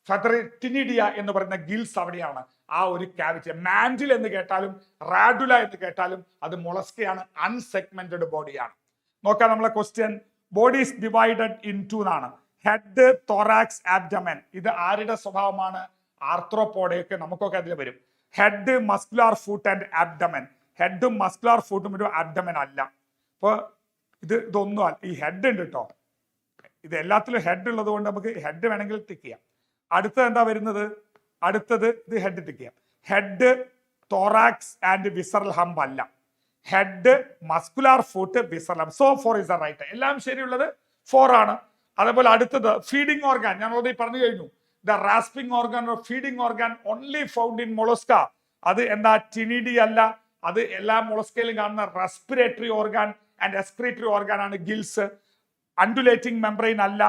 ഫെദറിറ്റിനിഡിയ എന്ന് പറയുന്ന ഗിൽസ് അവിടെയാണ്. ആ ഒരു കാവിറ്റി മാന്റിൽ എന്ന് കേട്ടാലും റാഡുല എന്ന് കേട്ടാലും അത് മൊളസ്കയാണ്. അൺസെഗ്മെന്റഡ് ബോഡിയാണ്. നോക്കാം നമ്മളെ ക്വസ്റ്റ്യൻ. ബോഡി ഈസ് ഡിവൈഡഡ് ഇൻ 2 എന്നാണ്. Head, thorax, abdomen. ഇത് ആരുടെ സ്വഭാവമാണ്? ആർത്രോപോഡയൊക്കെ നമുക്കൊക്കെ അതിൽ വരും. Head, muscular foot and abdomen. ഹെഡും മസ്കുലാർ ഫൂട്ടും ഒരു ആബ്ഡമൻ അല്ല. അപ്പൊ ഇതൊന്നും അല്ല. ഈ ഹെഡ് ഉണ്ട് കേട്ടോ, ഇത് എല്ലാത്തിലും ഹെഡ് ഉള്ളത് കൊണ്ട് നമുക്ക് ഹെഡ് വേണമെങ്കിൽ ടിക്ക് ചെയ്യാം. അടുത്തത് എന്താ വരുന്നത്? അടുത്തത് ഇത് ഹെഡ് ടിക്ക് ചെയ്യാം. Head, thorax and visceral hump അല്ല. Head, muscular foot, visceral hump. So 4 is the right. എല്ലാം ശരിയുള്ളത് 4 ആണ്. അതേപോലെ അടുത്തത് ഫീഡിംഗ് ഓർഗാൻ. ഞാൻ ഓൾറെഡി പറഞ്ഞു കഴിഞ്ഞു. The rasping organ or feeding organ only found in mollusca. അത് എന്താ? ടിനിഡി അല്ല. അത് എല്ലാ മൊളസ്കയിലും കാണുന്ന respiratory organ and excretory organ ആണ് ഗിൽസ്. അണ്ടുലേറ്റിംഗ് മെംബ്രെയിൻ അല്ല,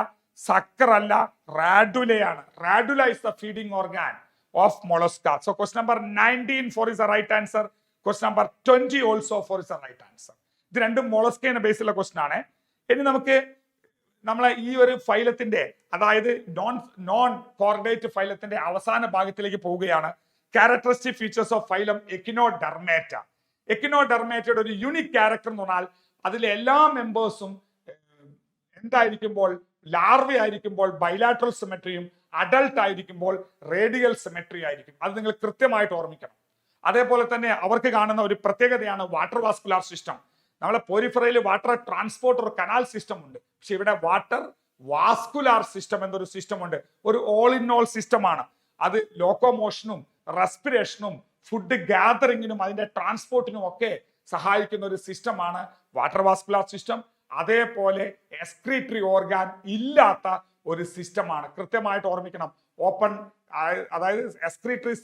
സക്കർ അല്ല, റാഡുലയാണ്. Radula is the feeding organ of mollusca. So question number 19 4 is the right answer. Question number 20 also 4 is the right answer. ഇത് രണ്ടും മൊളസ്കയുടെ ബേസിലുള്ള ക്വസ്റ്റൻ ആണ്. ഇനി നമുക്ക് നമ്മളെ ഈ ഒരു ഫൈലത്തിന്റെ, അതായത് നോൺ കോർഡിനേറ്റ് ഫൈലത്തിന്റെ അവസാന ഭാഗത്തിലേക്ക് പോവുകയാണ്. Characteristic features of phylum echinodermata. എക്കിനോഡെർമേറ്റയുടെ ഒരു യൂണിക് ക്യാരക്ടർ എന്ന് പറഞ്ഞാൽ അതിലെ എല്ലാ മെമ്പേഴ്സും എന്തായിരിക്കുമ്പോൾ, ലാർവ ആയിരിക്കുമ്പോൾ ബൈലാട്രൽ സിമെട്രിയും അഡൽട്ട് ആയിരിക്കുമ്പോൾ റേഡിയൽ സിമെട്രി ആയിരിക്കും. അത് നിങ്ങൾ കൃത്യമായിട്ട് ഓർമ്മിക്കണം. അതേപോലെ തന്നെ അവർക്ക് കാണുന്ന ഒരു പ്രത്യേകതയാണ് വാട്ടർ വാസ്കുലാർ സിസ്റ്റം. നമ്മളെ പോരിഫറയിൽ വാട്ടർ ട്രാൻസ്പോർട്ട് ഒരു കനാൽ സിസ്റ്റം ഉണ്ട്. പക്ഷെ ഇവിടെ വാട്ടർ വാസ്കുലാർ സിസ്റ്റം എന്നൊരു സിസ്റ്റം ഉണ്ട്. ഒരു ഓൾ ഇൻ ഓൾ സിസ്റ്റമാണ്. അത് ലോക്കോമോഷനും റെസ്പിറേഷനും ഫുഡ് ഗ്യാതറിങ്ങിനും അതിന്റെ ട്രാൻസ്പോർട്ടിനും ഒക്കെ സഹായിക്കുന്ന ഒരു സിസ്റ്റമാണ് വാട്ടർ വാസ്കുലാർ സിസ്റ്റം. അതേപോലെ എക്സ്ക്രീറ്ററി ഓർഗാൻ ഇല്ലാത്ത ഒരു സിസ്റ്റമാണ്. കൃത്യമായിട്ട് ഓർമ്മിക്കണം. ഓപ്പൺ അതായത് എക്സ്ക്രീറ്ററി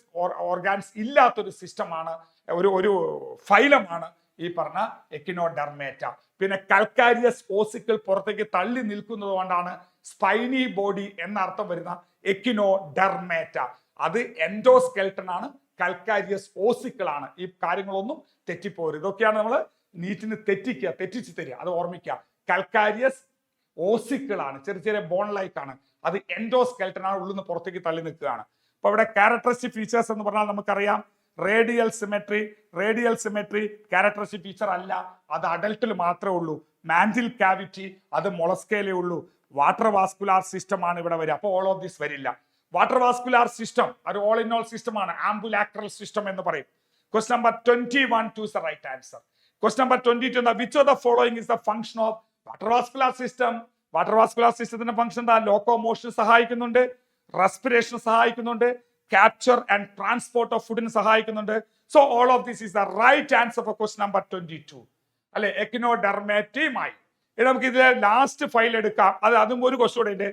ഓർഗാൻസ് ഇല്ലാത്തൊരു സിസ്റ്റമാണ്, ഒരു ഫൈലമാണ് ഈ പറഞ്ഞ എക്കിനോഡെർമേറ്റ. പിന്നെ കൽക്കാരിയസ് ഓസിക്കിൾ പുറത്തേക്ക് തള്ളി നിൽക്കുന്നത് കൊണ്ടാണ് സ്പൈനി ബോഡി എന്ന അർത്ഥം വരുന്ന എക്കിനോഡെർമേറ്റ. അത് എൻഡോസ്കെൽട്ടൺ ആണ്, കൽക്കാരിയസ് ഓസിക്കിൾ ആണ്. ഈ കാര്യങ്ങളൊന്നും തെറ്റിപ്പോരുത്. ഇതൊക്കെയാണ് നമ്മൾ നീറ്റിന് തെറ്റിച്ച് തരിക, അത് ഓർമ്മിക്കുക. കൽക്കാരിയസ് ഓസിക്കിൾ ആണ്, ചെറിയ ചെറിയ ബോൺ ലൈക്ക് ആണ്. അത് എൻഡോസ്കെൽട്ടൺ ആണ്, ഉള്ളിൽ നിന്ന് പുറത്തേക്ക് തള്ളി നിൽക്കുകയാണ്. അപ്പൊ ഇവിടെ ക്യാരക്ടറിസ്റ്റിക് ഫീച്ചേഴ്സ് എന്ന് പറഞ്ഞാൽ നമുക്കറിയാം, റേഡിയൽ സിമെട്രി ക്യാരക്ടറിസ്റ്റിക് ഫീച്ചർ അല്ല, അത് അഡൽട്ടിൽ മാത്രമേ ഉള്ളൂ. മാൻഡിൽ കാവിറ്റി അത് മൊളസ്കയിലേ ഉള്ളൂ. വാട്ടർ വാസ്കുലാർ സിസ്റ്റം ആണ് ഇവിടെ വരിക. അപ്പോൾ ഓൾ ഓഫ് ദിസ് വരില്ല. വാട്ടർ വാസ്കുലാർ സിസ്റ്റം ഒരു ഓൾ ഇൻ ഓൾ സിസ്റ്റം ആണ്, ആംബുലാക്രൽ സിസ്റ്റം എന്ന് പറയും. Question number 21 choose the right answer. Question number 22 which of the following is the function of water vascular system? Water vascular സിസ്റ്റത്തിന്റെ ഫംഗ്ഷൻ എന്താ? ലോക്കോമോഷൻ സഹായിക്കുന്നുണ്ട്, റെസ്പിറേഷൻ സഹായിക്കുന്നുണ്ട്, ക്യാപ്ചർ ആൻഡ് ട്രാൻസ്പോർട്ട് ഓഫ് ഫുഡിന് സഹായിക്കുന്നുണ്ട്. So all of this is the right answer for question number 22 അല്ലെ, എക്കിനോഡെർമേറ്റയുമായി. ഇനി നമുക്ക് ഇതിലെ ലാസ്റ്റ് ഫൈൽ എടുക്കാം. അതും ഒരു ക്വസ്റ്റ്യൻ കൂടെ ഉണ്ട്.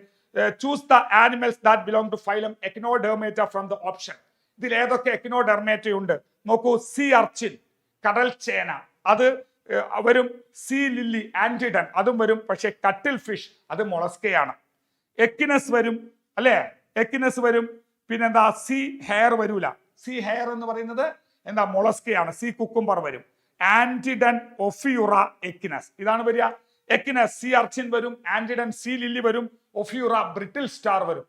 Choose the animals that belong to phylum echinodermata from the option. ഇതിൽ ഏതൊക്കെ എക്കിനോഡെർമേറ്റ ഉണ്ട് നോക്കൂ. സീ അർച്ചിൻ കടൽ ചേന അത് വരും. സീ ലില്ലി ആന്റിഡൻ അതും വരും. പക്ഷെ കട്ടിൽ ഫിഷ് അത് മൊളസ്കയാണ്. എക്കിനസ് വരും അല്ലെ, എക്കിനസ് വരും. പിന്നെന്താ സീ ഹെയർ വരൂല. സീ ഹെയർ എന്ന് പറയുന്നത് എന്താ മൊളസ്കയാണ്. സീ കുക്കുംബർ വരും. ആന്റിഡൻ ഒഫിയുറ എക്കിനസ് ഇതാണ് വരിക. എക്കിനസ് സീ അർച്ചിൻ വരും, ആന്റിഡൻ സീ ലില്ലി വരും, ഒഫിയുറ ബ്രിട്ടിൽ സ്റ്റാർ വരും,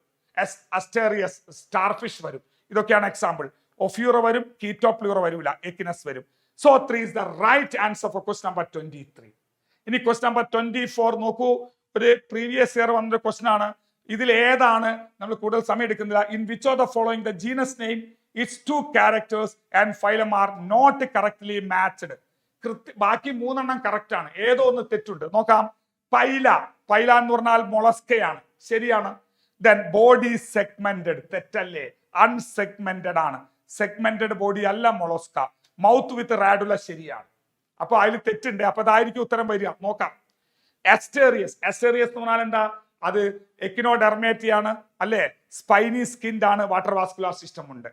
അസ്റ്റേറിയസ് സ്റ്റാർ ഫിഷ് വരും. ഇതൊക്കെയാണ് എക്സാമ്പിൾ. ഒഫിയുറ വരും, കീറ്റോപ്ലിയുറ വരൂല, എക്കിനസ് വരും. So 3 is the right answer for question number 23. ഇനി question number 24 നോക്കൂ. ഒരു പ്രീവിയസ് ഇയർ വന്നൊരു ക്വസ്റ്റൻ ആണ്. ഇതിൽ ഏതാണ് നമ്മൾ കൂടുതൽ സമയം എടുക്കുന്നില്ല. In which of the following the genus name it's 2 characters and phylum are not correctly matched? ബാക്കി 3 എണ്ണം കറക്റ്റ് ആണ്, ഏതോ ഒന്ന് തെറ്റുണ്ട്. നോക്കാം. പൈല എന്ന് പറഞ്ഞാൽ മൊളസ്കയാണ്, ശരിയാണ്. ദെൻ ബോഡി സെഗ്മെന്റഡ് തെറ്റല്ലേ, അൺസെഗ്മെന്റഡ് ആണ്. സെഗ്മെന്റഡ് ബോഡി അല്ല മൊളസ്ക. മൗത്ത് വിത്ത് റാഡുല ശരിയാണ്. അപ്പൊ അതിൽ തെറ്റുണ്ട്. അപ്പൊ അതായിരിക്കും ഉത്തരം വരിക. നോക്കാം. എസ്റ്റേറിയസ് എന്ന് പറഞ്ഞാൽ എന്താ? അത് എക്കിനോഡെർമേറ്റയാണ് അല്ലെ, സ്പൈനി സ്കിൻഡ് ആണ്, വാട്ടർ വാസ്കുലാർ സിസ്റ്റം ഉണ്ട്.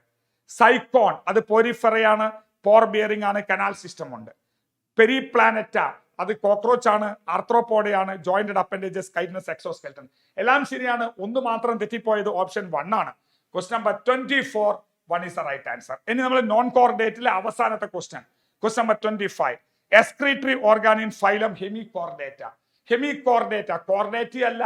സൈക്കോൺ അത് പോരിഫെറയാണ്, പോർ ബിയറിംഗ് ആണ്, കനാൽ സിസ്റ്റം ഉണ്ട്. പെരിപ്ലാനറ്റ അത് കോക്രോച്ച് ആണ്, ആർത്രോപോഡയാണ്, ജോയിന്റഡ് അപ്പൻഡേജസ്, കൈനസ്, എക്സോസ്കെൽട്ടൺ. എല്ലാം ശരിയാണ്. ഒന്ന് മാത്രം തെറ്റിപ്പോയത് ഓപ്ഷൻ 1 ആണ്. Question number 24 1 is the right answer. ഇനി നമ്മൾ നോൺ കോർഡേറ്റിലെ അവസാനത്തെ question number 25. Excretory organ in phylum hemichordata കോർഡേറ്റി അല്ല,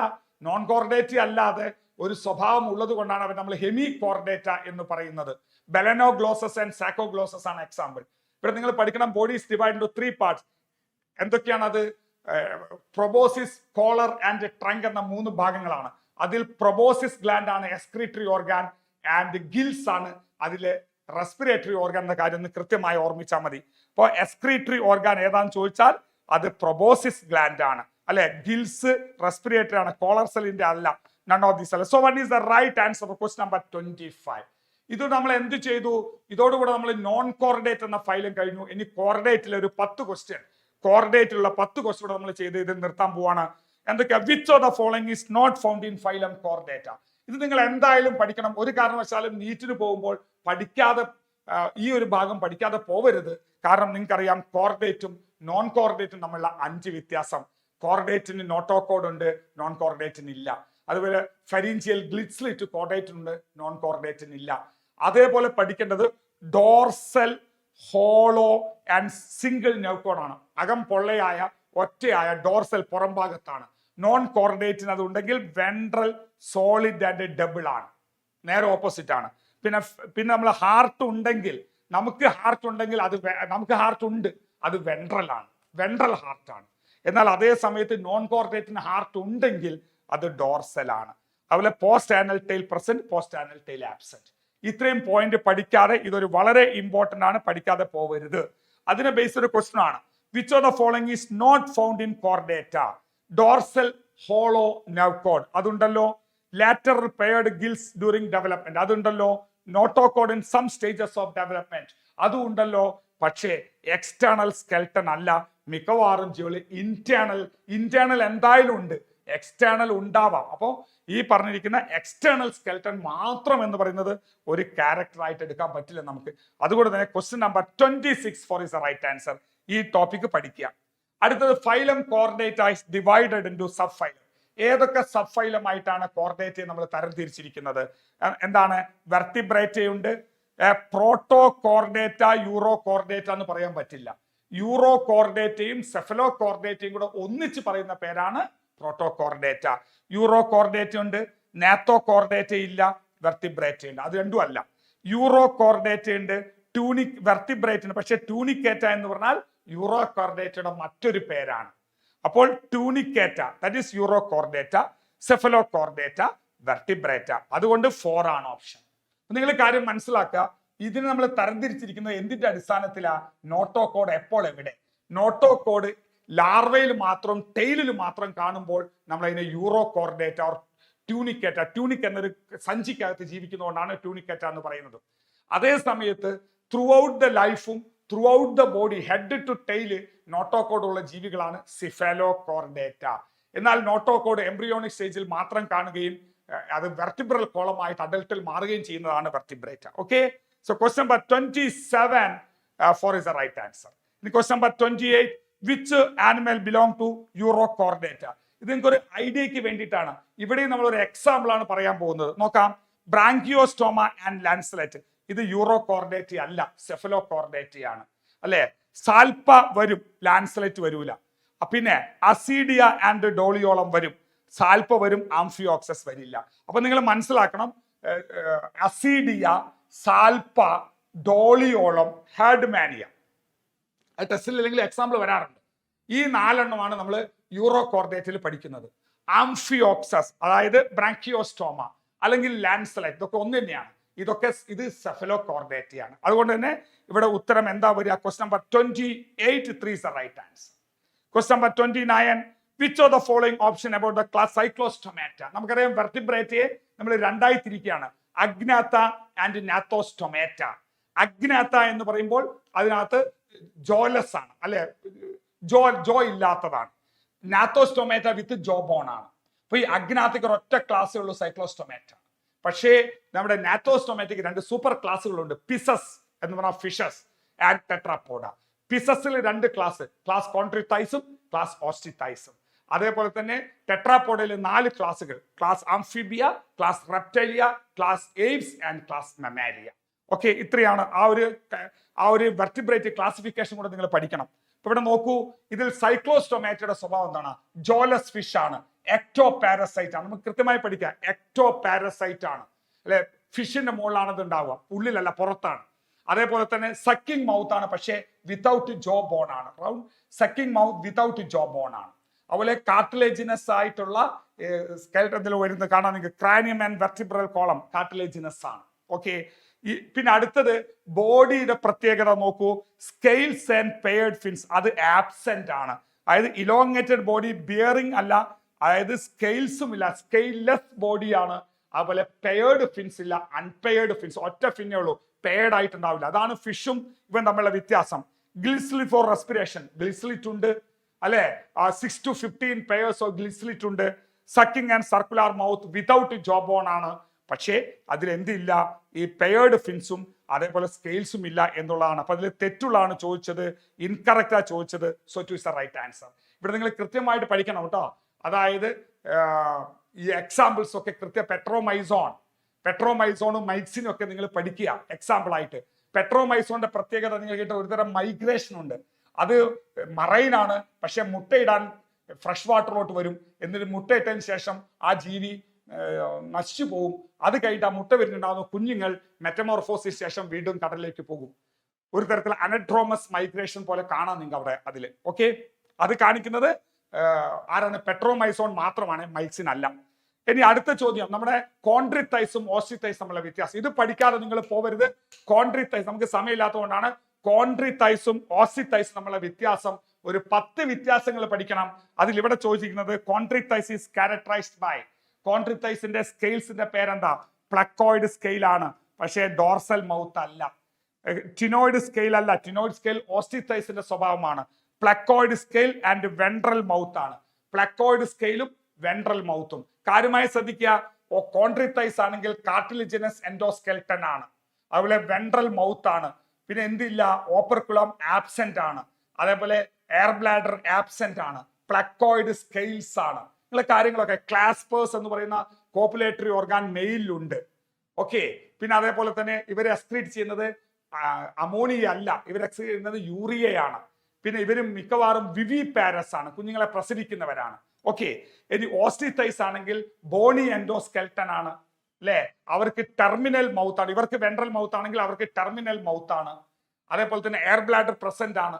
നോൺ കോർഡേറ്റി അല്ലാതെ ഒരു സ്വഭാവം ഉള്ളത് കൊണ്ടാണ് അവർ നമ്മൾ ഹെമികോർഡേറ്റ എന്ന് പറയുന്നത്. ബെലനോഗ്ലോസസ് ആൻഡ് സാക്കോഗ്ലോസസ് ആണ് എക്സാമ്പിൾ. ഇവിടെ നിങ്ങൾ പഠിക്കണം. Body is divide into 3 parts. എന്തൊക്കെയാണ് അത്? പ്രൊബോസിസ്, കോളർ ആൻഡ് ട്രങ്ക് എന്ന 3 ഭാഗങ്ങളാണ്. അതിൽ പ്രൊബോസിസ് ഗ്ലാൻഡ് ആണ് എക്സ്ക്രീറ്ററി ഓർഗാൻ, ആൻഡ് ഗിൽസ് ആണ് അതിലെ റെസ്പിറേറ്ററി ഓർഗാൻ എന്ന കാര്യം ഒന്ന് കൃത്യമായി ഓർമ്മിച്ചാൽ മതി. അപ്പോൾ എക്സ്ക്രീറ്ററി ഓർഗാൻ ഏതാണെന്ന് ചോദിച്ചാൽ അത് പ്രൊബോസിസ് ഗ്ലാൻഡ് ആണ് അല്ലെ. ഗിൽസ് റെസ്പിറേറ്ററി ആണ്, കോളർ സെല്ലിന്റെ അല്ല. നൺ ഓഫ് ദീസ് അല്ല. So 1 is the right answer for question number 25. ഇത് നമ്മൾ എന്ത് ചെയ്തു? ഇതോടുകൂടെ നമ്മൾ നോൺ കോർഡേറ്റ് എന്ന ഫയലും കഴിഞ്ഞു. ഇനി കോർഡേറ്റിലെ ഒരു 10 ക്വസ്റ്റ്യൻ, കോർഡേറ്റിലുള്ള 10 ക്വസ്റ്റ്യൻ കൂടെ നമ്മൾ ചെയ്ത് ഇത് നിർത്താൻ പോവാണ്. എന്തൊക്കെയാ? Which of the following is not found in phylum chordata? ഇത് നിങ്ങൾ എന്തായാലും പഠിക്കണം. ഒരു കാരണവശാലും നീറ്റിന് പോകുമ്പോൾ പഠിക്കാതെ ഈ ഒരു ഭാഗം പഠിക്കാതെ പോവരുത്. കാരണം നിങ്ങൾക്കറിയാം കോർഡേറ്റും നോൺ കോർഡേറ്റും തമ്മിലുള്ള 5 വ്യത്യാസം. കോർഡേറ്റിന് നോട്ടോകോഡ് ഉണ്ട്, നോൺ കോർഡേറ്റിന് ഇല്ല. അതുപോലെ ഫെരീഞ്ചിയൽ ഗ്ലിറ്റ്സ്ലിറ്റ് കോർഡേറ്റിനുണ്ട്, നോൺ കോർഡേറ്റിന് ഇല്ല. അതേപോലെ പഠിക്കേണ്ടത് dorsal, hollow and single nerve ആണ്. അകം പൊള്ളയായ ഒറ്റയായ ഡോർസൽ പുറം ഭാഗത്താണ്. നോൺ കോർഡേറ്റിന് അത് ഉണ്ടെങ്കിൽ വെൻട്രൽ, സോളിഡ് ആൻഡ് ഡബിൾ ആണ്, നേരെ ഓപ്പോസിറ്റ് ആണ്. പിന്നെ നമ്മൾ ഹാർട്ട് ഉണ്ടെങ്കിൽ നമുക്ക് ഹാർട്ട് ഉണ്ട്, അത് വെൻട്രൽ ആണ്, വെൻട്രൽ ഹാർട്ട് ആണ്. എന്നാൽ അതേ സമയത്ത് നോൺ കോർഡേറ്റിന് ഹാർട്ട് ഉണ്ടെങ്കിൽ അത് ഡോർസൽ ആണ്. അതുപോലെ post anal tail present, post anal tail absent. ഇത്രയും പോയിന്റ് പഠിക്കാതെ, ഇതൊരു വളരെ ഇമ്പോർട്ടന്റ് ആണ്, പഠിക്കാതെ പോവരുത്. അതിനെ ബേസ് ഒരു ക്വസ്റ്റൻ ആണ്. Which of the following is not found in chordata? Dorsal hollow nerve cord അതുണ്ടല്ലോ. Lateral paired gills during development അതുണ്ടല്ലോ. Notochord in some stages of development അതും ഉണ്ടല്ലോ. പക്ഷേ എക്സ്റ്റേണൽ സ്കെൽട്ടൺ അല്ല. മിക്കവാറും ജീവികൾ ഇന്റേണൽ എന്തായാലും ഉണ്ട്, എക്സ്റ്റേണൽ ഉണ്ടാവാം. അപ്പോൾ ഈ പറഞ്ഞിരിക്കുന്ന എക്സ്റ്റേണൽ സ്കെൽട്ടൺ മാത്രം എന്ന് പറയുന്നത് ഒരു ക്യാരക്ടർ ആയിട്ട് എടുക്കാൻ പറ്റില്ല നമുക്ക്. അതുകൊണ്ട് തന്നെ question number 26 four is the right answer. ഈ ടോപ്പിക് പഠിക്കുക. അടുത്തത് phylum chordata divided into sub phylum. ഏതൊക്കെ സബ് ഫൈലം ആയിട്ടാണ് കോർഡേറ്റയെ നമ്മൾ തരംതിരിച്ചിരിക്കുന്നത്? എന്താണ്? വെർട്ടിബ്രേറ്റ ഉണ്ട്, പ്രോട്ടോ കോർഡേറ്റ, യൂറോ കോർഡേറ്റ എന്ന് പറയാൻ പറ്റില്ല. യൂറോ കോർഡേറ്റയും സെഫലോ കോർഡേറ്റയും കൂടെ ഒന്നിച്ച് പറയുന്ന പേരാണ് പ്രോട്ടോ കോർഡേറ്റ. യൂറോ കോർഡേറ്റ ഉണ്ട്, നാത്തോ കോർഡേറ്റ ഇല്ല, വെർട്ടിബ്രേറ്റ ഉണ്ട്. അത് രണ്ടും അല്ല. യൂറോ കോർഡേറ്റ ഉണ്ട്, ട്യൂണിക് വെർട്ടിബ്രേറ്റ് ഉണ്ട്. പക്ഷെ ട്യൂണിക്കേറ്റ എന്ന് പറഞ്ഞാൽ യൂറോ കോർഡേറ്റയുടെ മറ്റൊരു പേരാണ്. അപ്പോൾ tunicata that is urochordata, cephalochordata, vertebrata. അതുകൊണ്ട് 4 ആണ് ഓപ്ഷൻ. നിങ്ങൾ കാര്യം മനസ്സിലാക്കുക, ഇതിന് നമ്മൾ തരംതിരിച്ചിരിക്കുന്നത് എന്തിന്റെ അടിസ്ഥാനത്തിലാ? നോട്ടോകോഡ് എപ്പോൾ എവിടെ? നോട്ടോകോഡ് ലാർവയിൽ മാത്രം ടെയിലിൽ മാത്രം കാണുമ്പോൾ നമ്മൾ അതിനെ urochordata or tunicata, tunic എന്നൊരു സഞ്ചിക്കകത്ത് ജീവിക്കുന്നതുകൊണ്ടാണ് ട്യൂണിക്കേറ്റ എന്ന് പറയുന്നത്. അതേ സമയത്ത് ത്രൂ ഔട്ട് ദ ലൈഫും throughout the body head to tail notochord ഉള്ള ജീവികളാണ് സിഫലോ കോർഡേറ്റ. എന്നാൽ നോട്ടോകോഡ് എംബ്രിയോണിക് സ്റ്റേജിൽ മാത്രം കാണുകയും അത് വെർട്ടിബ്രൽ കോളമായിട്ട് അഡൽട്ടിൽ മാറുകയും ചെയ്യുന്നതാണ് vertebrata. Okay, so question number 27 4 is the right answer. In question number 28, which animal belong to Urochordata? ഇത് നിങ്ങൾക്ക് ഒരു ഐഡിയക്ക് വേണ്ടിയിട്ടാണ്. ഇവിടെ നമ്മൾ ഒരു എക്സാമ്പിൾ ആണ് പറയാൻ പോകുന്നത്. നോക്കാം. Branchiostoma and lancelet. ഇത് യൂറോകോർഡേറ്റ അല്ല, സെഫലോകോർഡേറ്റ ആണ് അല്ലെ. സാൽപ്പ വരും, ലാൻസലറ്റ് വരൂല. പിന്നെ അസീഡിയ ആൻഡ് ഡോളിയോളം വരും, സാൽപ്പ വരും, ആംഫിയോക്സസ് വരില്ല. അപ്പൊ നിങ്ങൾ മനസ്സിലാക്കണം, അസീഡിയ, സാൽപ്പ, ഡോളിയോളം, ഹെർഡ്മാനിയ. ടെസ്റ്റിൽ അല്ലെങ്കിൽ എക്സാമ്പിൾ വരാറുണ്ട്. ഈ 4 എണ്ണമാണ് നമ്മൾ യൂറോകോർഡേറ്റയിൽ പഠിക്കുന്നത്. ആംഫിയോക്സസ് അതായത് ബ്രാങ്കിയോസ്റ്റോമ അല്ലെങ്കിൽ ലാൻസലൈറ്റ് ഇതൊക്കെ ഒന്ന് തന്നെയാണ്. ഇത് സെഫലോകോർഡേറ്റയാണ്. അതുകൊണ്ട് തന്നെ ഇവിടെ ഉത്തരം എന്താ വരിക? Question number 28 3 is the right answer. Question number 29, which of the following option about the class Cyclostomata? നമുക്കറിയാം വെർട്ടിബ്രേറ്റയെ നമ്മൾ രണ്ടായി തിരിക്കുകയാണ്, അഗ്നാത്ത ആൻഡ് നാത്തോസ്റ്റൊമാറ്റ. അഗ്നാത്ത എന്ന് പറയുമ്പോൾ അതിനകത്ത് ജോലെസ് ആണ് അല്ലെ, ജോ ഇല്ലാത്തതാണ്. നാത്തോസ്റ്റൊമാറ്റ വിത്ത് ജോ ബോൺ ആണ്. അപ്പൊ ഈ അഗ്നാത്തയ്ക്ക് ഒരൊറ്റ ക്ലാസ്സേ ഉള്ളൂ, സൈക്ലോസ്റ്റൊമാറ്റ. പക്ഷേ നമ്മുടെ നാത്തോസ്റ്റൊമാറ്റയ്ക്ക് 2 സൂപ്പർ ക്ലാസ്സുകളുണ്ട്. പിസസ് എന്ന് പറഞ്ഞാൽ ഫിഷസ് ആൻഡ് ടെട്രാപോഡ. പിസസിൽ 2 ക്ലാസ് കോൺട്രിത്തൈസും ക്ലാസ് ഓസ്റ്റിത്തൈസും. അതേപോലെ തന്നെ ടെട്രാപോഡയിൽ 4 ക്ലാസ്സുകൾ, class amphibia, class reptilia, class aves and class mammalia. Okay, ഇത്രയാണ് ആ ഒരു വെർട്ടിബ്രേറ്റ് ക്ലാസിഫിക്കേഷൻ കൂടെ നിങ്ങൾ പഠിക്കണം. ഇപ്പൊ ഇവിടെ നോക്കൂ, ഇതിൽ സൈക്ലോസ്റ്റൊമാറ്റയുടെ സ്വഭാവം എന്താണ്? ജോലസ് ഫിഷ് ആണ്, എക്ടോ പാരസൈറ്റ് ആണ്. നമുക്ക് കൃത്യമായി പഠിക്കാം, എക്ടോ പാരസൈറ്റ് ആണ് അല്ലെ. ഫിഷിന്റെ മുകളിലാണ് ഇത് ഉണ്ടാവുക, ഉള്ളിലല്ല, പുറത്താണ്. അതേപോലെ തന്നെ സക്കിംഗ് മൗത്ത് ആണ്, പക്ഷേ വിതൗട്ട് ജോ ബോൺ ആണ്. Round sucking mouth without jaw bone ആണ്. അതുപോലെ കാർട്ടിലേജിനസ് ആയിട്ടുള്ള സ്കെൽട്ടത്തിൽ വരുന്നത് കാണാൻ നിങ്ങൾക്ക്. Cranium and vertebral column cartilaginous ആണ്. ഓക്കെ, പിന്നെ അടുത്തത് ബോഡിയുടെ പ്രത്യേകത നോക്കൂ. സ്കെയിൽസ് ആൻഡ് പെയർഡ് ഫിൻസ് അത് ആബ്സെന്റ് ആണ്. അതായത് ഇലോങ്ങേറ്റഡ് ബോഡി, ബിയറിംഗ് അല്ല, അതായത് സ്കെയിൽസും ഇല്ല, സ്കെയിൽലെസ് ബോഡിയാണ്. അതുപോലെ പെയർഡ് ഫിൻസ് ഇല്ല, അൺപെയർഡ് ഫിൻസ്, ഒറ്റ ഫിന്നേ ഉള്ളൂ, പെയർഡ് ആയിട്ടുണ്ടാവില്ല. അതാണ് ഫിഷും ഇവൻ തമ്മിലുള്ള വ്യത്യാസം. ഗ്ലിസ്ലിറ്റ് ഫോർ റെസ്പിറേഷൻ, ഗ്ലിസ്ലിറ്റ് ഉണ്ട് അല്ലെ. 6 to 15 പെയർസ് ഓഫ് ഗ്ലിസ്ലിറ്റ് ഉണ്ട്. Sucking and circular mouth without jaw bone ആണ്. പക്ഷേ അതിലെന്തില്ല? ഈ പെയർഡ് ഫിൻസും അതേപോലെ സ്കെയിൽസും ഇല്ല എന്നുള്ളതാണ്. അപ്പൊ അതിൽ തെറ്റുള്ളതാണ് ചോദിച്ചത്, ഇൻകറക്റ്റാ ചോദിച്ചത്. So two is the right answer. ഇവിടെ നിങ്ങൾ കൃത്യമായിട്ട് പഠിക്കണം കേട്ടോ. അതായത് ഈ എക്സാമ്പിൾസ് ഒക്കെ പെട്രോമൈസോണും മൈക്സിനും ഒക്കെ നിങ്ങൾ പഠിക്കുക എക്സാമ്പിൾ ആയിട്ട്. പെട്രോമൈസോണിന്റെ പ്രത്യേകത നിങ്ങൾ കേട്ട ഒരുതരം മൈഗ്രേഷൻ ഉണ്ട്. അത് മറൈനാണ്, പക്ഷെ മുട്ടയിടാൻ ഫ്രഷ് വാട്ടറിലോട്ട് വരും. എന്നിട്ട് മുട്ടയിട്ടതിന് ശേഷം ആ ജീവി നശിച്ചു പോകും. അത് കഴിഞ്ഞിട്ട് ആ മുട്ട വരുന്നുണ്ടാകുന്ന കുഞ്ഞുങ്ങൾ മെറ്റമോർഫോസിസ് ശേഷം വീണ്ടും കടലിലേക്ക് പോകും. ഒരു തരത്തിൽ അനഡ്രോമസ് മൈഗ്രേഷൻ പോലെ കാണാം നിങ്ങൾക്ക് അവിടെ അതിൽ. ഓക്കെ, അത് കാണിക്കുന്നത് ആരാണ്? പെട്രോമൈസോൺ മാത്രമാണ്, മൈക്സിൻ അല്ല. ഇനി അടുത്ത ചോദ്യം, നമ്മുടെ കോൺട്രിത്തൈസും ഓസ്റ്റിത്തൈസും തമ്മിലുള്ള വ്യത്യാസം. ഇത് പഠിക്കാതെ നിങ്ങൾ പോവരുത്. കോൺട്രിത്തൈസ് നമുക്ക് സമയമില്ലാത്തതുകൊണ്ടാണ്. കോൺട്രിത്തൈസും ഓസ്റ്റിത്തൈസും തമ്മിലുള്ള വ്യത്യാസം ഒരു 10 വ്യത്യാസങ്ങൾ പഠിക്കണം. അതിൽ ഇവിടെ ചോദിച്ചിരിക്കുന്നത് കോൺട്രിത്തൈസ് ഈസ് ക്യാരക്ടറൈസ്ഡ് ബൈ. കോൺട്രിത്തൈസിന്റെ സ്കെയിൽസിന്റെ പേരെന്താ? പ്ലക്കോയിഡ് സ്കെയിൽ ആണ്, പക്ഷേ ഡോർസൽ മൗത്ത് അല്ല. ടിനോയിഡ് സ്കെയിൽ അല്ല. ടിനോയിഡ് സ്കെയിൽ ഓസ്റ്റിത്തൈസിന്റെ സ്വഭാവമാണ്. Placoid scale and ventral mouth ആണ്. പ്ലക്കോയിഡ് സ്കെയിലും വെൻട്രൽ മൗത്തും. കാര്യമായി ശ്രദ്ധിക്കുക, കോൺട്രിത്തൈസ് ആണെങ്കിൽ കാർട്ടിലിജിനസ് എൻഡോസ്കെൽട്ടൻ ആണ്, അതുപോലെ വെൻട്രൽ മൗത്ത് ആണ്. പിന്നെ എന്തില്ല, ഓപ്പർക്കുളം ആബ്സെന്റ് ആണ്, അതേപോലെ എയർ ബ്ലാഡർ ആബ്സെന്റ് ആണ്, പ്ലക്കോയിഡ് സ്കെയിൽസ് ആണ്. നിങ്ങളെ കാര്യങ്ങളൊക്കെ ക്ലാസ്പേഴ്സ് എന്ന് പറയുന്ന കോപ്പുലേറ്ററി ഓർഗാൻ മെയിലുണ്ട്. ഓക്കെ, പിന്നെ അതേപോലെ തന്നെ ഇവർ എക്സ്ക്രീറ്റ് ചെയ്യുന്നത് അമോണിയ അല്ല, ഇവർ എക്സ്ക്രീറ്റ് ചെയ്യുന്നത് യൂറിയയാണ്. പിന്നെ ഇവരും മിക്കവാറും വിവി പാരസ് ആണ്, കുഞ്ഞുങ്ങളെ പ്രസരിക്കുന്നവരാണ്. ഓക്കെ, ഇനി ഓസ്റ്റിത്തൈസ് ആണെങ്കിൽ ബോണി എൻഡോസ്കെൽട്ടൻ ആണ് അല്ലെ, അവർക്ക് ടെർമിനൽ മൗത്ത് ആണ്. ഇവർക്ക് വെൻട്രൽ മൗത്ത് ആണെങ്കിൽ അവർക്ക് ടെർമിനൽ മൗത്ത് ആണ്. അതേപോലെ തന്നെ എയർ ബ്ലാഡർ പ്രസന്റ് ആണ്,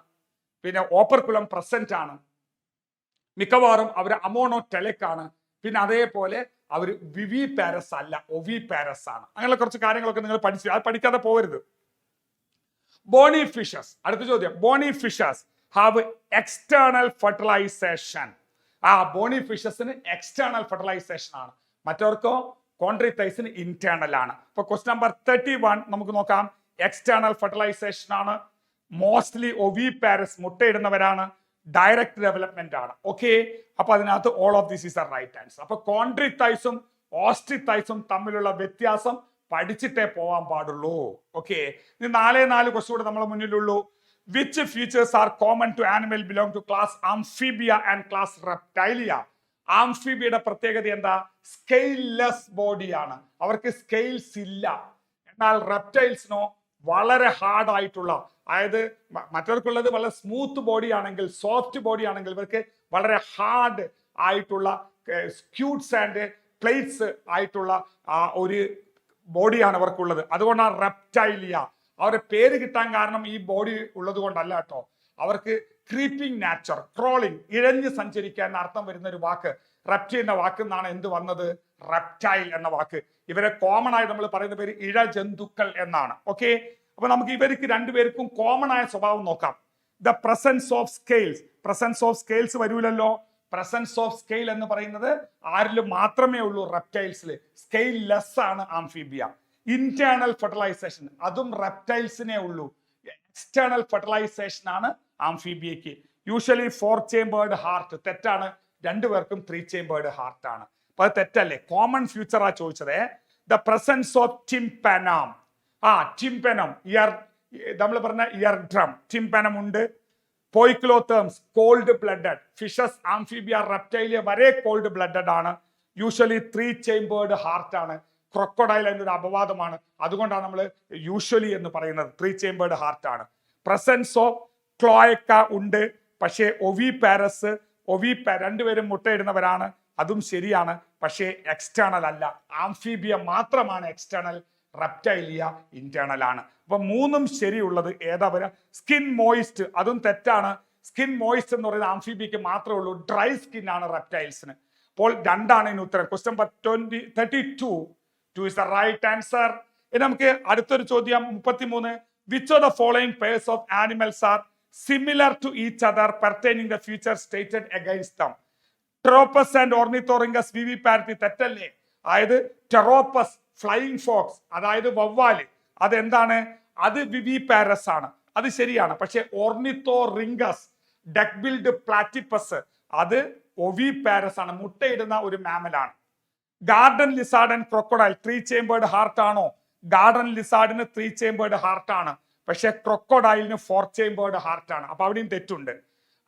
പിന്നെ ഓപ്പർക്കുലം പ്രസന്റ് ആണ്. മിക്കവാറും അവർ അമോണോടെലിക് ആണ്. പിന്നെ അതേപോലെ അവർ വിവി പാരസ് അല്ല, ഒവി പാരസ് ആണ്. അങ്ങനെ കുറച്ച് കാര്യങ്ങളൊക്കെ നിങ്ങൾ പഠിച്ചു, അത് പഠിക്കാതെ പോകരുത്. ബോണി ഫിഷസ്, അടുത്ത ചോദ്യം. Bony fishes have external fertilisation. Bony ഫിഷസിന് എക്സ്റ്റേണൽ ഫെർട്ടിലൈസേഷൻ ആണ്, മറ്റവർക്കോ കോൺട്രിത്തൈസിന് ഇന്റേണൽ ആണ്. അപ്പൊ ക്വസ്റ്റ്യൻ നമ്പർ 31 നമുക്ക് നോക്കാം. എക്സ്റ്റേണൽ ഫെർട്ടിലൈസേഷൻ ആണ്, മോസ്റ്റ്ലി ഒവി പാരസ് മുട്ടയിടുന്നവരാണ്, ഡയറക്റ്റ് ഡെവലപ്മെന്റ് ആണ്. ഓക്കെ, അപ്പൊ അതിനകത്ത് all of this is the right answer. അപ്പൊ കോൺട്രിത്തൈസും ഓസ്റ്റിത്തൈസും തമ്മിലുള്ള വ്യത്യാസം പഠിച്ചിട്ടേ പോവാൻ പാടുള്ളൂ. ഓക്കെ, ഇനി 4 ക്വസ്റ്റ്യൻ കൂടെ നമ്മളെ മുന്നിലുള്ളൂ. Which features are common to animal belong to class amphibia and class reptilia? ആംഫീബിയയുടെ പ്രത്യേകത എന്താ? സ്കെയിൽലെസ് ബോഡിയാണ്, അവർക്ക് സ്കെയിൽസ് ഇല്ല. എന്നാൽ റെപ്റ്റൈൽസിനോ വളരെ ഹാർഡ് ആയിട്ടുള്ള, അതായത് മറ്റവർക്കുള്ളത് വളരെ സ്മൂത്ത് ബോഡി ആണെങ്കിൽ, സോഫ്റ്റ് ബോഡി ആണെങ്കിൽ, ഇവർക്ക് വളരെ ഹാർഡ് ആയിട്ടുള്ള സ്ക്യൂട്ട്സ് ആൻഡ് പ്ലേറ്റ്സ് ആയിട്ടുള്ള ഒരു ബോഡിയാണ് അവർക്കുള്ളത്. അതുകൊണ്ടാണ് റെപ്റ്റൈലിയ. അവരുടെ പേര് കിട്ടാൻ കാരണം ഈ ബോഡി ഉള്ളത് കൊണ്ടല്ല കേട്ടോ, അവർക്ക് ക്രീപ്പിംഗ് നാച്ചർ, ക്രോളിംഗ്, ഇഴഞ്ഞ് സഞ്ചരിക്കാൻ അർത്ഥം വരുന്ന ഒരു വാക്ക് റെപ്റ്റൈൽ എന്ന വാക്കിൽ നിന്നാണ് എന്ത് വന്നത്? റെപ്റ്റൈൽ എന്ന വാക്ക്. ഇവരെ കോമൺ ആയിട്ട് നമ്മൾ പറയുന്ന പേര് ഇഴജന്തുക്കൾ എന്നാണ്. ഓക്കെ, അപ്പൊ നമുക്ക് ഇവർക്ക് രണ്ടുപേർക്കും കോമൺ ആയ സ്വഭാവം നോക്കാം. The presence of scales. Presence of scales വരൂലല്ലോ. പ്രസൻസ് ഓഫ് സ്കെയിൽ എന്ന് പറയുന്നത് ആരിലും മാത്രമേ ഉള്ളൂ, റെപ്റ്റൈൽസിൽ. സ്കെയിൽ ലെസ് ആണ് ആംഫീബിയ. ഇന്റേണൽ ഫെർട്ടിലൈസേഷൻ അതും റെപ്റ്റൈൽസിനെ ഉള്ളൂ. എക്സ്റ്റേണൽ ഫെർട്ടിലൈസേഷൻ ആണ് ആംഫീബിയക്ക്. Usually 4 chambered heart. തെറ്റാണ്, രണ്ടുപേർക്കും 3 ചേമ്പേർഡ് ഹാർട്ട് ആണ്. അപ്പൊ അത് തെറ്റല്ലേ? കോമൺ ഫ്യൂച്ചർ ആ ചോദിച്ചത്. The presence of tympanum. Tympanum, ear, നമ്മൾ പറഞ്ഞ ഇയർ ഡ്രം, ടിംപനം ഉണ്ട്. Poikilotherms cold blooded. Fishes, amphibia, reptilia വരെ കോൾഡ് ബ്ലഡഡ് ആണ്. യൂഷ്വലി 3 ചേമ്പേർഡ് ഹാർട്ട് ആണ്. ക്രൊക്കോഡൈൽ എന്നൊരു അപവാദമാണ്, അതുകൊണ്ടാണ് നമ്മൾ യൂഷ്വലി എന്ന് പറയുന്നത്. 3 ചേമ്പേർഡ് ഹാർട്ട് ആണ്. പ്രസൻസ് ഓഫ് ക്ലോയക്ക ഉണ്ട്, പക്ഷേ ഒവി പാരസ്, രണ്ടുപേരും മുട്ടയിടുന്നവരാണ്, അതും ശരിയാണ്, പക്ഷേ എക്സ്റ്റേണൽ അല്ല. ആംഫീബിയ മാത്രമാണ് എക്സ്റ്റേണൽ, റെപ്റ്റൈലിയ ഇന്റേണൽ ആണ്. അപ്പൊ 3ഉം ശരിയുള്ളത് ഏതാ വരാ? സ്കിൻ മോയിസ്റ്റ്, അതും തെറ്റാണ്. സ്കിൻ മോയിസ്റ്റ് എന്ന് പറയുന്നത് ആംഫീബിയക്ക് മാത്രമേ ഉള്ളൂ, ഡ്രൈ സ്കിൻ ആണ് റെപ്റ്റൈൽസിന്. അപ്പോൾ 2 ആണ് ഇതിന് ഉത്തരം. Question 32 is the right answer. ഇനി നമുക്ക് അടുത്തൊരു ചോദ്യം 33. Which of the following pairs of animals are similar to each other pertaining the feature stated against them? Pteropus and Ornithorhynchus viviparity തെറ്റല്ലേ? അതായത് ടെറോപ്പസ്, ഫ്ലൈയിങ് ഫോക്സ്, അതായത് വവ്വാല്, അതെന്താണ്? അത് വിവിപാരസ് ആണ്, അത് ശരിയാണ്. പക്ഷെ ഓർണിത്തോറിംഗസ്, ഡക്ക് ബിൽഡ് പ്ലാറ്റിപ്പസ്, അത് ഒവിപാരസ് ആണ്, മുട്ടയിടുന്ന ഒരു മാമലാണ്. Garden lizard and crocodile 3 chambered heart ആണോ? ഗാർഡൻ ലിസാർഡിന് 3 ചേമ്പേർഡ് ഹാർട്ട് ആണ്, പക്ഷെ ക്രൊക്കോഡൈലിന് 4 ചേമ്പേർഡ് ഹാർട്ട് ആണ്. അപ്പൊ അവിടെയും തെറ്റുണ്ട്.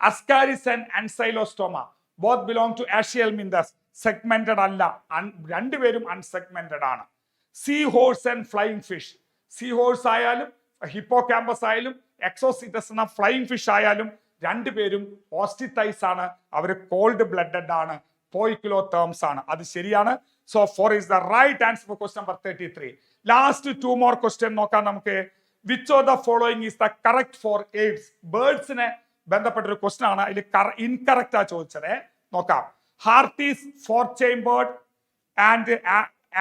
Ascaris and ancylostoma both belong to aschelminthes. Segmented അല്ല, രണ്ടുപേരും അൺസെഗ്മെന്റഡ് ആണ്. Sea horse and flying fish. Sea horse ആയാലും ഹിപ്പോകാമ്പസ് ആയാലും എക്സോസിറ്റസ് എന്ന ഫ്ലൈയിങ് ഫിഷ് ആയാലും രണ്ടുപേരും ഓസ്റ്റിത്തൈസ് ആണ്, അവർ കോൾഡ് ബ്ലഡഡ് ആണ്, പോയിക്ലോതേംസ് ആണ്, അത് ശരിയാണ്. So 4 is the right answer for question number 33. Last 2 more question നോക്കാം നമുക്ക്. Which of the following is the correct for AIDS? ബേർഡ്സിനെ ബന്ധപ്പെട്ടൊരു ക്വസ്റ്റൻ ആണ്, അതിൽ ഇൻകറക്റ്റ് ആ ചോദിച്ചത്. നോക്കാം. Heart is 4 chambered and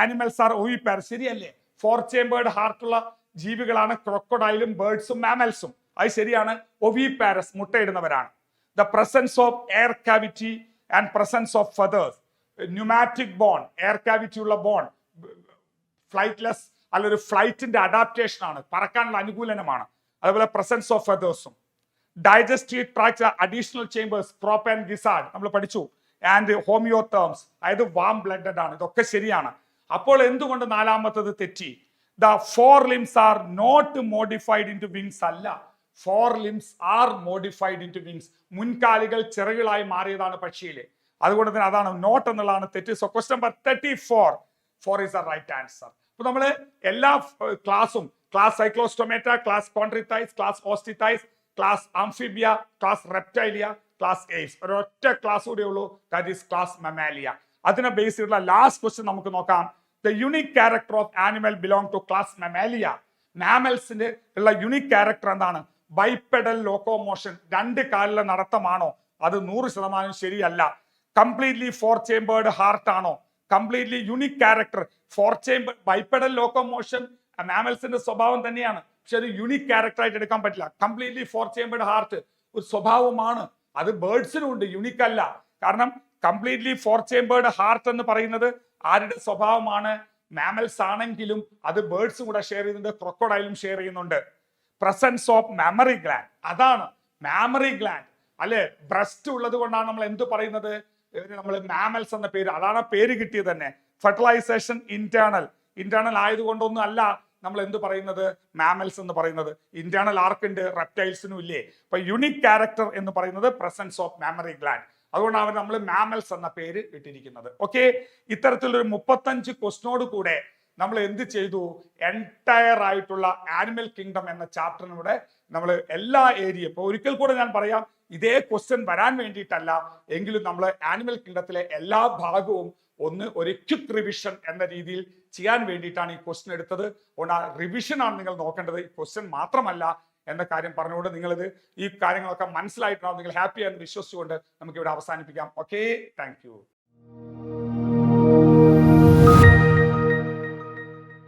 animals are oviparous. ശരിയല്ലേ? 4 ചേമ്പേർഡ് ഹാർട്ടുള്ള ജീവികളാണ് ക്രൊക്കോഡൈലും ബേർഡ്സും മാമൽസും, അത് ശരിയാണ്. ഒവിപാരസ്, മുട്ടയിടുന്നവരാണ്. The presence of air cavity and presence of feathers. Pneumatic bone, air cavity ഉള്ള ബോൺ, ഫ്ലൈറ്റ്ലെസ് അല്ലൊരു ഫ്ലൈറ്റിന്റെ അഡാപ്റ്റേഷൻ ആണ്, പറക്കാനുള്ള അനുകൂലനമാണ്. അതുപോലെ പ്രസൻസ് ഓഫ് ഫെദേഴ്സും. Digestive tract additional chambers, crop and gizzard നമ്മൾ പഠിച്ചു. ആൻഡ് ഹോമിയോതേംസ്, അതായത് വാം ബ്ലഡഡ് ആണ്. ഇതൊക്കെ ശരിയാണ്. അപ്പോൾ എന്തുകൊണ്ട് നാലാമത്തത് തെറ്റി? The four limbs are not modified into wings അല്ല, four limbs are modified into wings. മുൻകാലുകൾ ചിറകുകളായി മാറിയതാണ് പക്ഷിയില്. അതുകൊണ്ട് തന്നെ അതാണ് നോട്ട് എന്നുള്ളതാണ് തെറ്റ്. So question number 34 4 is the right answer. അപ്പൊ നമ്മള് എല്ലാ ക്ലാസ്സും, class cyclostomata, class chondrichthyes, class osteichthyes, class amphibia, class reptilia, class aves, ഒരൊറ്റ ക്ലാസ് കൂടെ ഉള്ളൂ, ദാറ്റ് ഈസ് ക്ലാസ് മമാലിയ. അതിനെ ബേസ് ചെയ്തിട്ടുള്ള ലാസ്റ്റ് ക്വസ്റ്റ്യൻ നമുക്ക് നോക്കാം. The unique character of animal belong to class mammalia. മാമൽസിന്റെ ഉള്ള യുണീക് ക്യാരക്ടർ എന്താണ്? ബൈപ്പെഡൽ ലോക്കോമോഷൻ, രണ്ട് കാലിലെ നടത്തമാണോ? അത് 100% ശരിയല്ല. കംപ്ലീറ്റ്ലി ഫോർ ചേംബേർഡ് ഹാർട്ട് ആണോ? Completely unique character. Four chamber bipedal locomotion മാമൽസിന്റെ സ്വഭാവം തന്നെയാണ്, പക്ഷെ അത് യുണീക് ക്യാരക്ടർ ആയിട്ട് എടുക്കാൻ പറ്റില്ല. കംപ്ലീറ്റ്ലി ഫോർ ചേംബേർഡ് ഹാർട്ട് ഒരു സ്വഭാവമാണ്, അത് ബേർഡ്സിനും ഉണ്ട്, യുണീക് അല്ല. കാരണം കംപ്ലീറ്റ്ലി ഫോർ ചേംബേർഡ് ഹാർട്ട് എന്ന് പറയുന്നത് ആരുടെ സ്വഭാവമാണ്? മാമൽസ് ആണെങ്കിലും അത് ബേർഡ്സും കൂടെ ഷെയർ ചെയ്യുന്നുണ്ട്, ക്രൊക്കോഡൈലും ഷെയർ ചെയ്യുന്നുണ്ട്. പ്രസൻസ് ഓഫ് മെമ്മറി ഗ്ലാൻഡ്, അതാണ് മാമറി ഗ്ലാൻഡ് അല്ലെ. ബ്രസ്റ്റ് ഉള്ളത് കൊണ്ടാണ് നമ്മൾ എന്ത് പറയുന്നത്? നമ്മൾ മാമൽസ് എന്ന പേര്, അതാണ് പേര് കിട്ടിയത് തന്നെ. ഫെർട്ടിലൈസേഷൻ ഇന്റേണൽ ആയതുകൊണ്ടൊന്നും അല്ല നമ്മൾ എന്ത് പറയുന്നത്? മാമൽസ് എന്ന് പറയുന്നത്. ഇന്റേണൽ ആർക്കുണ്ട്? റെപ്റ്റൈൽസിനും ഇല്ലേ? അപ്പൊ യുണീക് ക്യാരക്ടർ എന്ന് പറയുന്നത് പ്രസൻസ് ഓഫ് മെമ്മറി ഗ്ലാൻഡ്. അതുകൊണ്ടാണ് നമ്മൾ മാമൽസ് എന്ന പേര് ഇട്ടിരിക്കുന്നത്. ഓക്കെ, ഇത്തരത്തിലൊരു 35 ക്വസ്റ്റ്യനോട് കൂടെ നമ്മൾ എന്ത് ചെയ്തു? എൻറ്റയർ ആയിട്ടുള്ള ആനിമൽ കിങ്ഡം എന്ന ചാപ്റ്ററിലൂടെ നമ്മൾ എല്ലാ ഏരിയ, ഇപ്പൊ ഒരിക്കൽ കൂടെ ഞാൻ പറയാം, ഇതേ ക്വസ്റ്റ്യൻ വരാൻ വേണ്ടിയിട്ടല്ല എങ്കിലും നമ്മൾ ആനിമൽ കിങ്ഡത്തിലെ എല്ലാ ഭാഗവും ഒരു ക്വിക്ക് റിവിഷൻ എന്ന രീതിയിൽ ചെയ്യാൻ വേണ്ടിയിട്ടാണ് ഈ ക്വസ്റ്റ്യൻ എടുത്തത്. അതുകൊണ്ട് ആ റിവിഷൻ ആണ് നിങ്ങൾ നോക്കേണ്ടത്, ഈ ക്വസ്റ്റ്യൻ മാത്രമല്ല എന്ന കാര്യം പറഞ്ഞുകൊണ്ട് നിങ്ങളിത് ഈ കാര്യങ്ങളൊക്കെ മനസ്സിലായിട്ടുണ്ടാവും. നിങ്ങൾ ഹാപ്പി ആണെന്ന് വിശ്വസിച്ചുകൊണ്ട് നമുക്ക് ഇവിടെ അവസാനിപ്പിക്കാം. Okay, thank you.